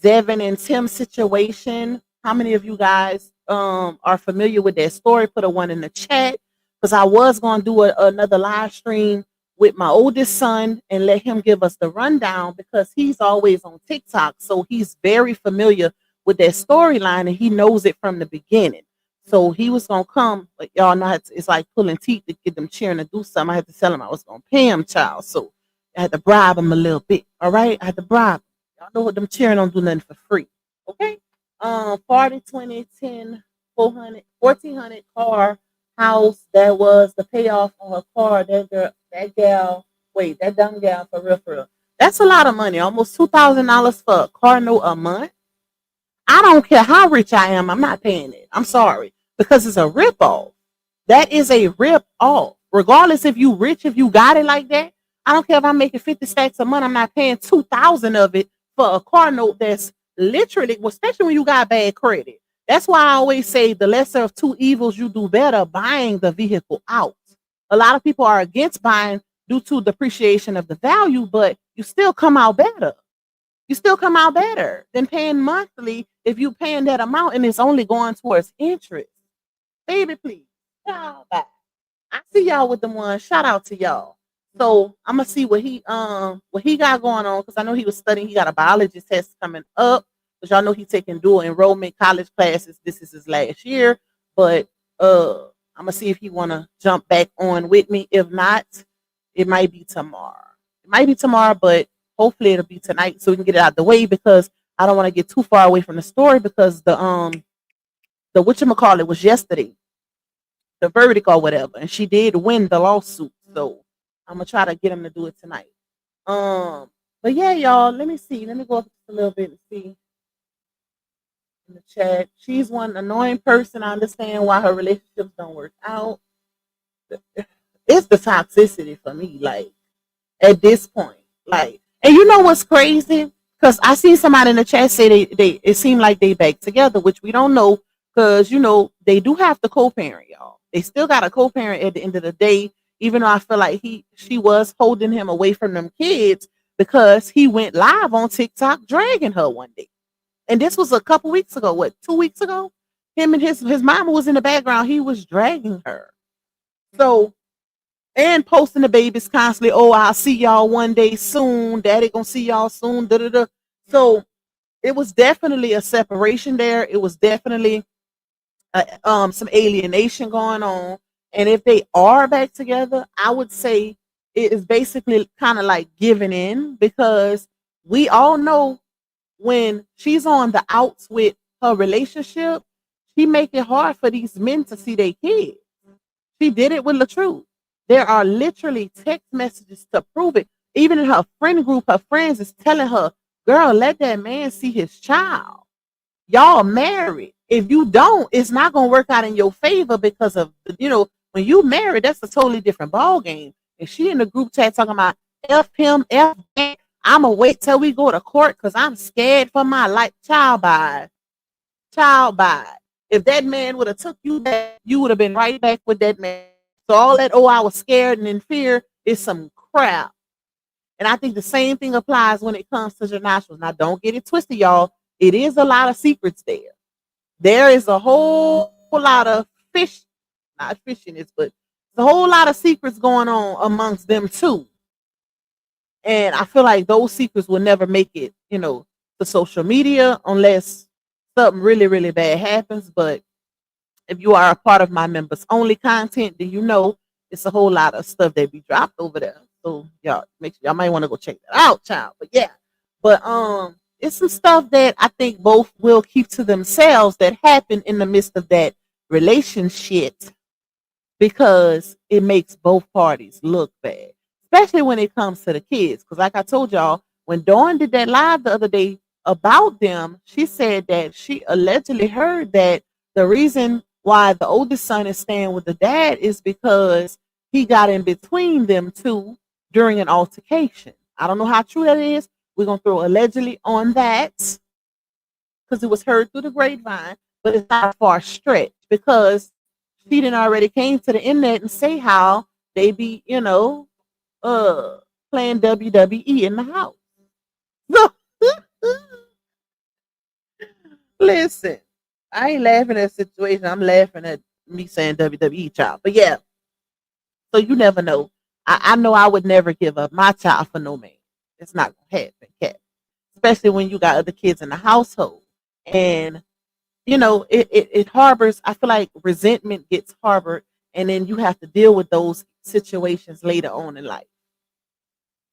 Devin and Tim situation, how many of you guys are familiar with that story? Put a one in the chat because I was going to do another live stream with my oldest son and let him give us the rundown because he's always on TikTok, so he's very familiar with that storyline and he knows it from the beginning. So he was gonna come, but y'all know it's like pulling teeth to get them cheering to do something. I had to tell him I was gonna pay him, child. So I had to bribe him a little bit. All right, I had to bribe him. Y'all know what them cheering don't do nothing for free. Okay. 40, 20, 10, 400, 1,400 car house. That was the payoff on her car. That dumb gal for real. That's a lot of money. Almost $2,000 for a car note a month. I don't care how rich I am. I'm not paying it. I'm sorry because it's a rip off. That is a rip off. Regardless if you rich, if you got it like that, I don't care if I'm making 50 stacks a month. I'm not paying 2,000 of it for a car note that's literally, especially when you got bad credit. That's why I always say the lesser of two evils, you do better buying the vehicle out. A lot of people are against buying due to depreciation of the value, but you still come out better. You still come out better than paying monthly if you paying that amount and it's only going towards interest. Baby, please. Y'all bye. I see y'all with them ones. Shout out to y'all. So I'm gonna see what he got going on because I know he was studying. He got a biology test coming up. Because y'all know he's taking dual enrollment college classes. This is his last year. But I'm gonna see if he wanna jump back on with me. If not, it might be tomorrow. It might be tomorrow, but hopefully it'll be tonight so we can get it out the way because I don't want to get too far away from the story because the whatchamacallit was yesterday, the verdict or whatever, and she did win the lawsuit. So I'm gonna try to get him to do it tonight. But yeah, y'all, let me see. Let me go up a little bit and see in the chat. She's one annoying person. I understand why her relationships don't work out. It's the toxicity for me, like at this point. Like, and you know what's crazy? Because I seen somebody in the chat say they it seemed like they back together, which we don't know because they do have to co-parent, y'all. They still got a co-parent at the end of the day. even though I feel like she was holding him away from them kids because he went live on TikTok dragging her one day. And this was a couple weeks ago, what, 2 weeks ago? Him and his mama was in the background. He was dragging her. So, and posting the babies constantly. Oh, I'll see y'all one day soon. Daddy gonna see y'all soon. Da, da, da. So it was definitely a separation there. It was definitely some alienation going on. And if they are back together, I would say it is basically kind of like giving in, because we all know when she's on the outs with her relationship, she make it hard for these men to see their kids. She did it with LaTruth. There are literally text messages to prove it. Even in her friend group, her friends is telling her, girl, let that man see his child. Y'all married. If you don't, it's not going to work out in your favor, because of, when you married, that's a totally different ball game. And she in the group chat talking about F him, F that. I'm going to wait till we go to court because I'm scared for my life. Child by. If that man would have took you back, you would have been right back with that man. So all that, oh, I was scared and in fear, is some crap. And I think the same thing applies when it comes to Johnell. Now, don't get it twisted, y'all. It is a lot of secrets there. There is a whole lot of not fishiness, but a whole lot of secrets going on amongst them too. And I feel like those secrets will never make it, to social media unless something really, really bad happens. But if you are a part of my members only content, then it's a whole lot of stuff that be dropped over there. So y'all make sure y'all might want to go check that out, child. But yeah. But it's some stuff that I think both will keep to themselves that happen in the midst of that relationship, because it makes both parties look bad, especially when it comes to the kids. Because like I told y'all, when Dawn did that live the other day about them, she said that she allegedly heard that the reason why the oldest son is staying with the dad is because he got in between them two during an altercation. I don't know how true that is. We're going to throw allegedly on that because it was heard through the grapevine, but it's not a far stretch, because she didn't already came to the internet and say how they be, playing WWE in the house. Listen, I ain't laughing at the situation. I'm laughing at me saying WWE, child. But yeah, so you never know. I know I would never give up my child for no man. It's not gonna happen, cat. Especially when you got other kids in the household. And it harbors, I feel like resentment gets harbored, and then you have to deal with those situations later on in life.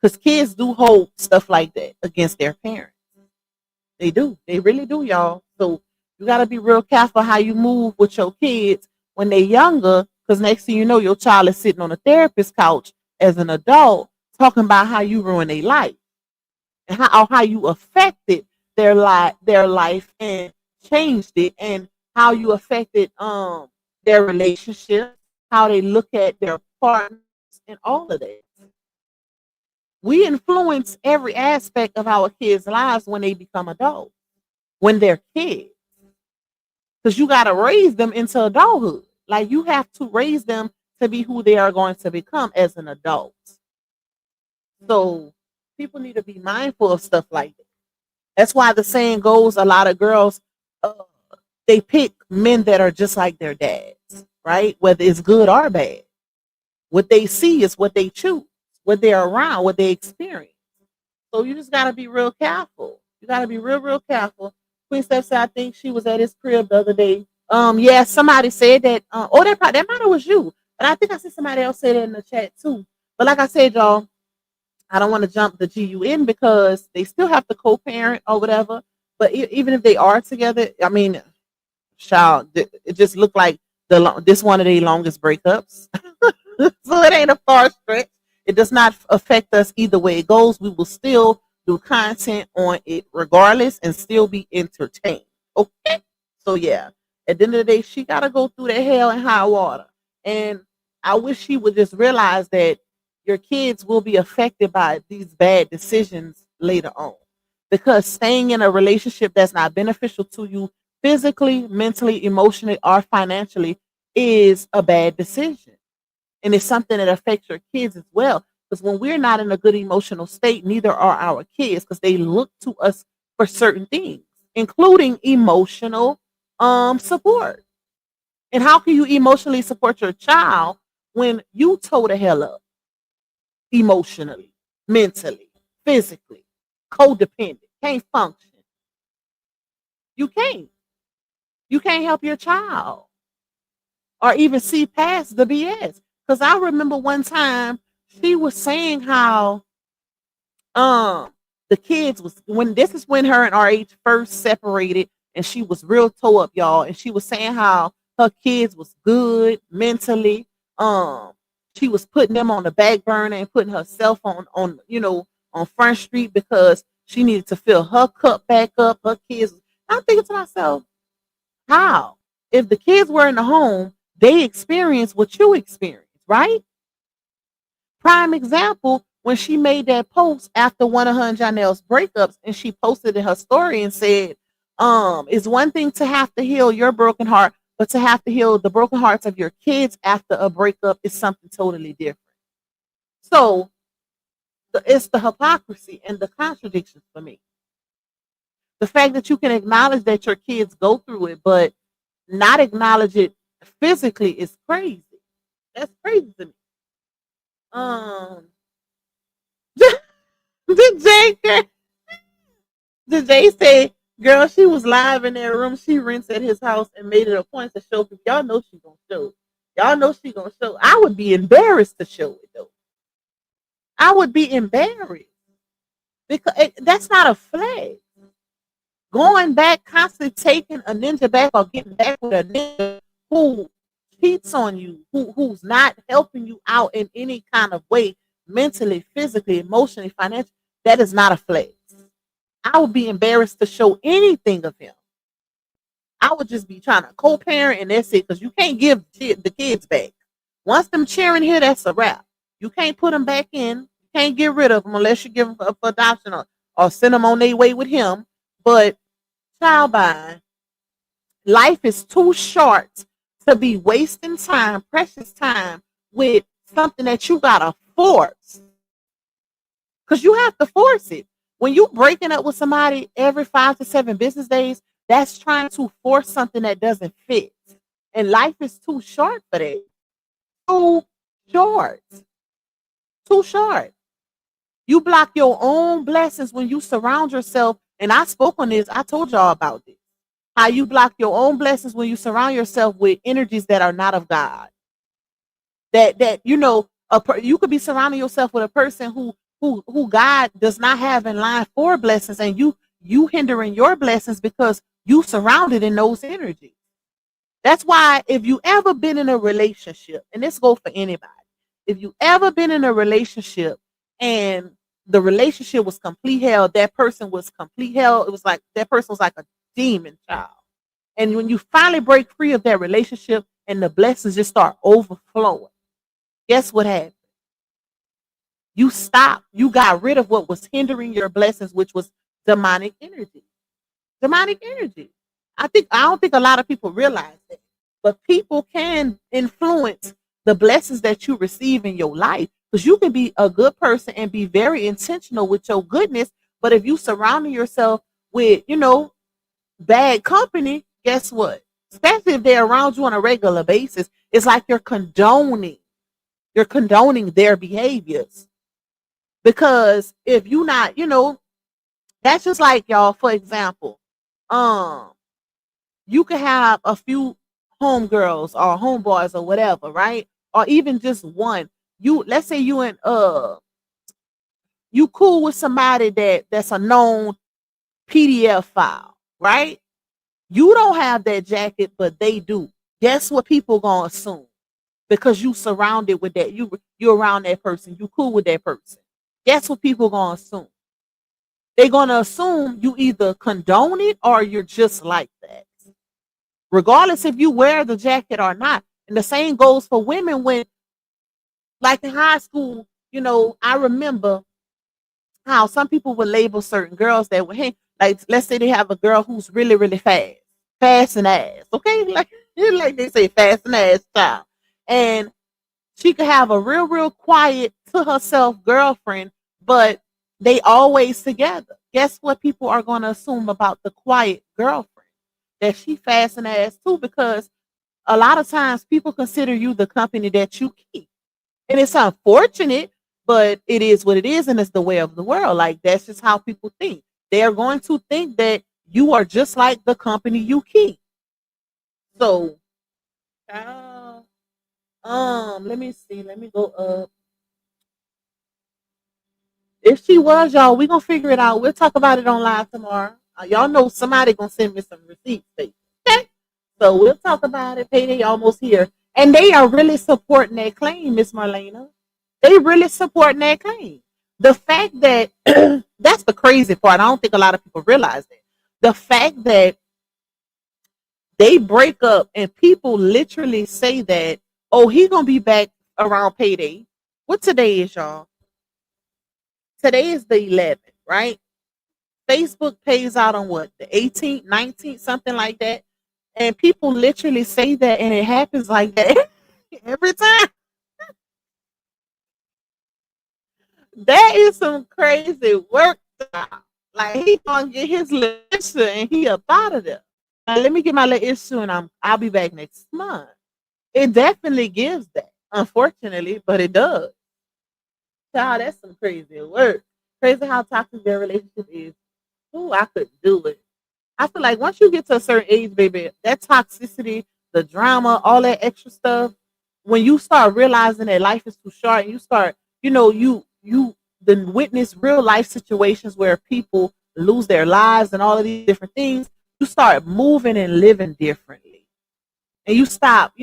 Because kids do hold stuff like that against their parents. They do. They really do, y'all. So you got to be real careful how you move with your kids when they're younger, because next thing you know, your child is sitting on a therapist couch as an adult talking about how you ruined their life and how you affected their life and changed it, and how you affected their relationship, how they look at their partners, and all of that. We influence every aspect of our kids' lives when they become adults, when they're kids, because you got to raise them into adulthood. Like, you have to raise them to be who they are going to become as an adult. So people need to be mindful of stuff like that. That's why the saying goes, a lot of girls, uh, they pick men that are just like their dads, right? Whether it's good or bad. What they see is what they choose, what they're around, what they experience. So you just got to be real careful. You got to be real, real careful. Queen Steph said, I think she was at his crib the other day. Yeah, somebody said that. That might have was you. But I think I see somebody else say that in the chat too. But like I said, y'all, I don't want to jump the GUN because they still have to co-parent or whatever. But even if they are together, I mean, child, it just looked like this one of the longest breakups. So it ain't a far stretch. It does not affect us either way it goes. We will still do content on it regardless and still be entertained. Okay? So yeah, at the end of the day, she got to go through that hell and high water. And I wish she would just realize that your kids will be affected by these bad decisions later on. Because staying in a relationship that's not beneficial to you physically, mentally, emotionally, or financially is a bad decision. And it's something that affects your kids as well. Because when we're not in a good emotional state, neither are our kids, because they look to us for certain things, including emotional support. And how can you emotionally support your child when you toe the hell up emotionally, mentally, physically, codependent, can't function? You can't. You can't help your child or even see past the BS. Because I remember one time she was saying how um the kids was when this is when her and RH first separated, and she was real toe up, y'all. And she was saying how her kids was good mentally. Um, she was putting them on the back burner and putting herself on on Front Street because she needed to fill her cup back up. Her kids. I'm thinking to myself, how? If the kids were in the home, they experienced what you experienced, right? Prime example, when she made that post after one of her and Johnell's breakups, and she posted in her story and said, it's one thing to have to heal your broken heart, but to have to heal the broken hearts of your kids after a breakup is something totally different. So it's the hypocrisy and the contradictions for me. The fact that you can acknowledge that your kids go through it, but not acknowledge it physically is crazy. That's crazy to me. the Jay say, girl, she was live in that room she rents at his house and made it a point to show people. Y'all know she gonna show. Y'all know she gonna show. I would be embarrassed to show it though. I would be embarrassed because that's not a flag. Going back, constantly taking a ninja back or getting back with a ninja who cheats on you, who's not helping you out in any kind of way, mentally, physically, emotionally, financially, that is not a flex. I would be embarrassed to show anything of him. I would just be trying to co-parent and that's it, because you can't give the kids back. Once them cheering here, that's a wrap. You can't put them back in. You can't get rid of them unless you give them for adoption or send them on their way with him. But child buying, life is too short to be wasting time, precious time, with something that you gotta force. Because you have to force it. When you breaking up with somebody every 5 to 7 business days, that's trying to force something that doesn't fit. And life is too short for that. Too short. Too short. You block your own blessings when you surround yourself. And I spoke on this. I told y'all about this. How you block your own blessings when you surround yourself with energies that are not of God. That you could be surrounding yourself with a person who God does not have in line for blessings, and you hindering your blessings because you surrounded in those energies. That's why if you ever been in a relationship, and this goes for anybody, if you ever been in a relationship and the relationship was complete hell, that person was complete hell. It was like that person was like a demon child. And when you finally break free of that relationship and the blessings just start overflowing, guess what happened? You stopped. You got rid of what was hindering your blessings, which was demonic energy. Demonic energy. I don't think a lot of people realize that. But people can influence the blessings that you receive in your life. Because you can be a good person and be very intentional with your goodness. But if you surrounding yourself with, bad company, guess what? Especially if they're around you on a regular basis, it's like you're condoning their behaviors. Because if you not, that's just like, y'all, for example, you could have a few homegirls or homeboys or whatever, right? Or even just one. Let's say you cool with somebody that's a known PDF file, right? You don't have that jacket, but they do. Guess what people gonna assume? Because you surrounded with that, you're around that person, you cool with that person. Guess what people gonna assume? They're gonna assume you either condone it or you're just like that, regardless if you wear the jacket or not. And the same goes for women. When, like in high school, I remember how some people would label certain girls that were, hey, like let's say they have a girl who's really, really fast and ass, okay? Like they say, fast and ass child. And She could have a real quiet to herself girlfriend, but they always together. Guess what people are going to assume about the quiet girlfriend? That she fast and ass too, because a lot of times people consider you the company that you keep. And it's unfortunate, but it is what it is, and it's the way of the world. Like, that's just how people think. They are going to think that you are just like the company you keep. So, let me see. Let me go up. If she was, y'all, we gonna figure it out. We'll talk about it on live tomorrow. Y'all know somebody gonna send me some receipts. Okay? So we'll talk about it. Payday almost here. And they are really supporting that claim, Miss Marlena. They really supporting that claim. The fact that that's the crazy part. I don't think a lot of people realize that. The fact that they break up and people literally say that, oh, he gonna be back around payday. What today is, y'all? Today is the 11th, right? Facebook pays out on what? The 18th, 19th, something like that. And people literally say that, and it happens like that every time. That is some crazy work. Like, he gonna get his little issue and he up out of there. Now, let me get my little issue and I'll be back next month. It definitely gives that, unfortunately, but it does. Child, that's some crazy work. Crazy how toxic their relationship is. Ooh, I couldn't do it. I feel like once you get to a certain age, baby, that toxicity, the drama, all that extra stuff, when you start realizing that life is too short, and you start, you then witness real life situations where people lose their lives and all of these different things, you start moving and living differently. And you stop,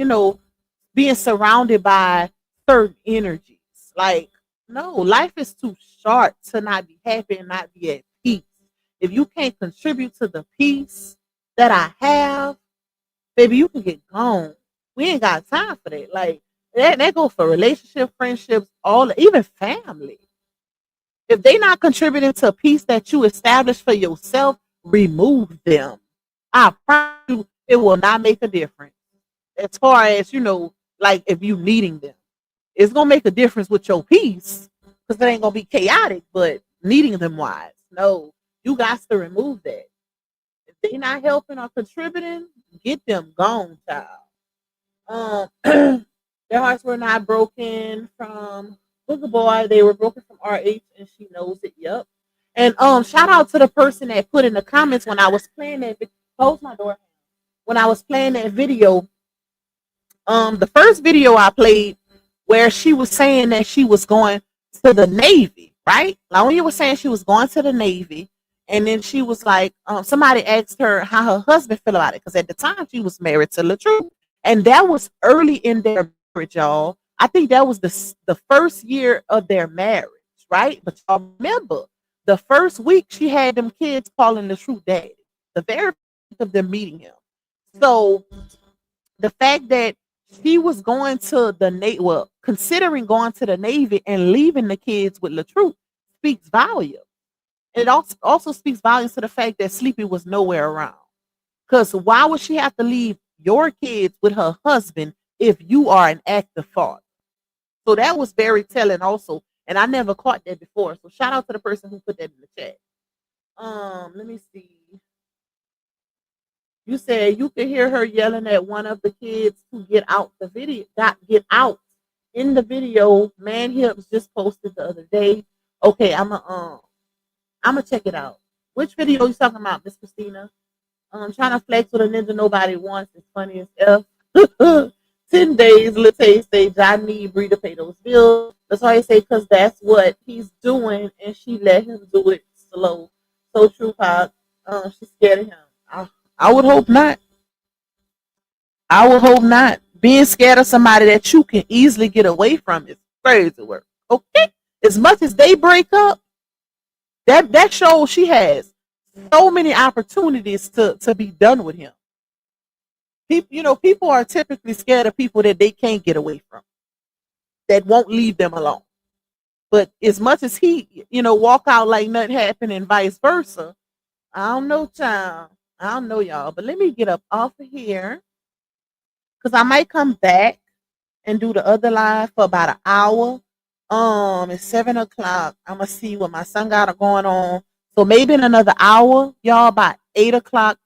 being surrounded by certain energies. Like, no, life is too short to not be happy and not be at peace. If you can't contribute to the peace that I have, baby, you can get gone. We ain't got time for that. Like, that goes for relationship, friendships, all, even family. If they not contributing to a peace that you established for yourself, remove them. I promise you, it will not make a difference. As far as, like, if you needing them, it's gonna make a difference with your peace because it ain't gonna be chaotic. But needing them wise, no, you got to remove that. If they not helping or contributing, get them gone, child. Their hearts were not broken from Booger Boy. They were broken from RH, and she knows it. Yep. And shout out to the person that put in the comments when I was playing that. Close my door. When I was playing that video, the first video I played where she was saying that she was going to the Navy, right? Laonia was saying she was going to the Navy, and then she was like, somebody asked her how her husband felt about it, because at the time she was married to LaTrue, and that was early in their marriage, y'all. I think that was the first year of their marriage, right? But y'all remember, the first week she had them kids calling LaTrue daddy, the very first of them meeting him. So the fact that she was going to the Navy, well, considering going to the Navy and leaving the kids with LaTrue speaks volume. It also speaks volumes to the fact that Sleepy was nowhere around. Because why would she have to leave your kids with her husband if you are an active father? So that was very telling also. And I never caught that before. So shout out to the person who put that in the chat. Let me see. You said you could hear her yelling at one of the kids to get out the video. Get out in the video. Man Hips just posted the other day. Okay, I'm gonna check it out. Which video you talking about, Miss Christina? Trying to flex with a ninja nobody wants. It's funny as F. 10 days. Let's say I need Bree to pay those bills. That's why I say, because that's what he's doing, and she let him do it slow. So true, Pop. She's scared of him. I would hope not. I would hope not. Being scared of somebody that you can easily get away from is crazy work. Okay? As much as they break up, that shows she has so many opportunities to be done with him. People are typically scared of people that they can't get away from, that won't leave them alone. But as much as he, walk out like nothing happened and vice versa, I don't know, child. I don't know, y'all. But let me get up off of here, because I might come back and do the other live for about an hour. It's 7 o'clock. I'm gonna see what my son got going on. So maybe in another hour, y'all, about 8 o'clock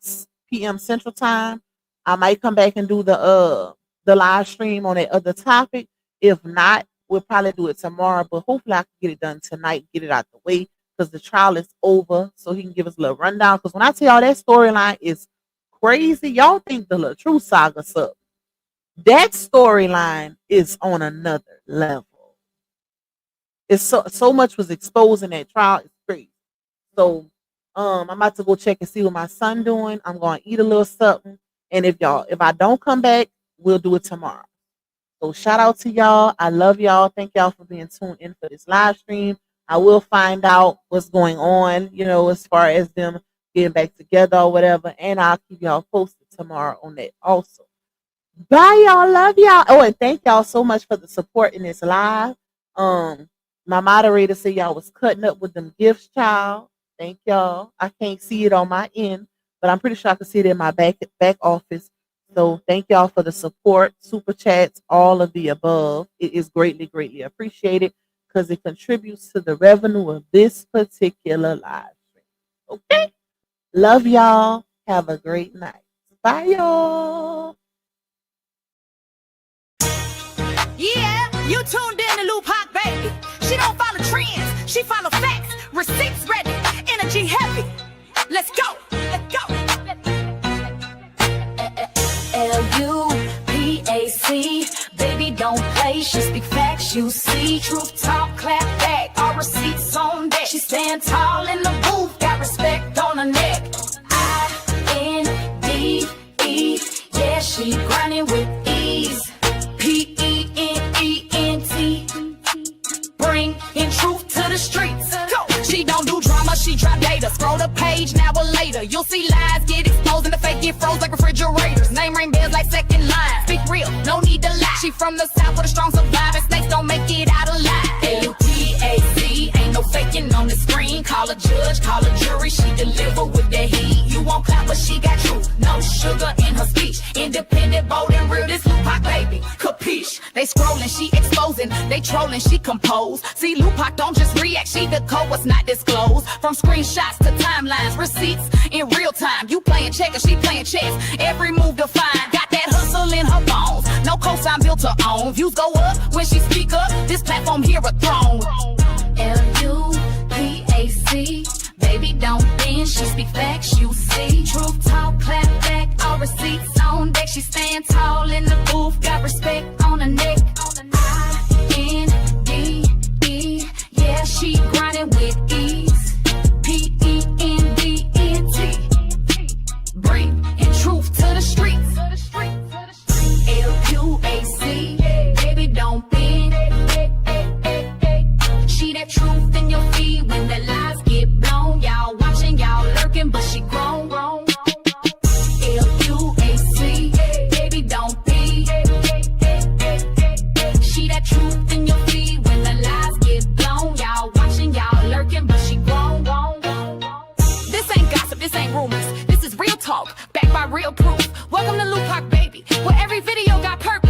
p.m. Central Time, I might come back and do the live stream on that other topic. If not, we'll probably do it tomorrow. But hopefully, I can get it done tonight, get it out the way, because the trial is over, so he can give us a little rundown. Because when I tell y'all that storyline is crazy, y'all think the LaTruth saga sucks. That storyline is on another level. It's so much was exposed in that trial. It's crazy. So I'm about to go check and see what my son doing. I'm going to eat a little something. And if I don't come back, we'll do it tomorrow. So shout out to y'all. I love y'all. Thank y'all for being tuned in for this live stream. I will find out what's going on, as far as them getting back together or whatever. And I'll keep y'all posted tomorrow on that also. Bye, y'all. Love y'all. Oh, and thank y'all so much for the support in this live. My moderator said y'all was cutting up with them gifts, child. Thank y'all. I can't see it on my end, but I'm pretty sure I can see it in my back office. So thank y'all for the support, super chats, all of the above. It is greatly, greatly appreciated because it contributes to the revenue of this particular live stream. Okay? Love y'all. Have a great night. Bye, y'all. Yeah, you tuned in to Lupac, baby. She don't follow trends, she follow facts. Receipts ready, energy heavy. Let's go, let's go. L-U-P-A-C, baby don't play. She speak facts, you see. Truth talk, clap back. All receipts on deck. She stand tall in the booth, got respect on her neck. I-N-D-E, yeah, she grinding with ease. P-E-N-E-N-T, bring in truth to the streets. Go. She don't do drama, she drop data. Scroll the page, now or later. You'll see lies get exposed and the fake get froze like refrigerators. Name ring bells like second line. Speak real, no need to lie. She from the south with a strong survivor. Snakes don't make it out alive. L-U-T-A-C, ain't no faking on the screen. Call a judge, call a jury. She deliver with the heat. You won't clap, but she got truth. No sugar in her speech. Independent, bold and real. This Lupac baby, capiche? They scrolling, she exposing. They trolling, she compose. See, Lupac don't just react. She the code what's not disclosed. From screenshots to timelines, receipts in real time. You playing checkers, she playing chess. Every move defined. Got that hustle in her bones. No cosign built her own. Views go up when she speak up. This platform here a throne. L-U-P-A-C, baby don't bend. She speak facts, you see. Truth talk, clap back. All receipts on deck. She stand tall in the booth. Got respect on her neck. I-N-D-E, yeah, she grinding with ease. P-E-N-D-E-N-T, bring in truth to the streets. L-U-A-C, baby don't bend. She that truth in your feed when the lies get blown. Y'all watching, y'all lurking, but she grown. L-U-A-C, baby don't be. She that truth in your feed when the lies get blown. Y'all watching, y'all lurking, but she grown. This ain't gossip, this ain't rumors. This is real talk, backed by real proof. Welcome to Lupac, baby, where every video got purpose.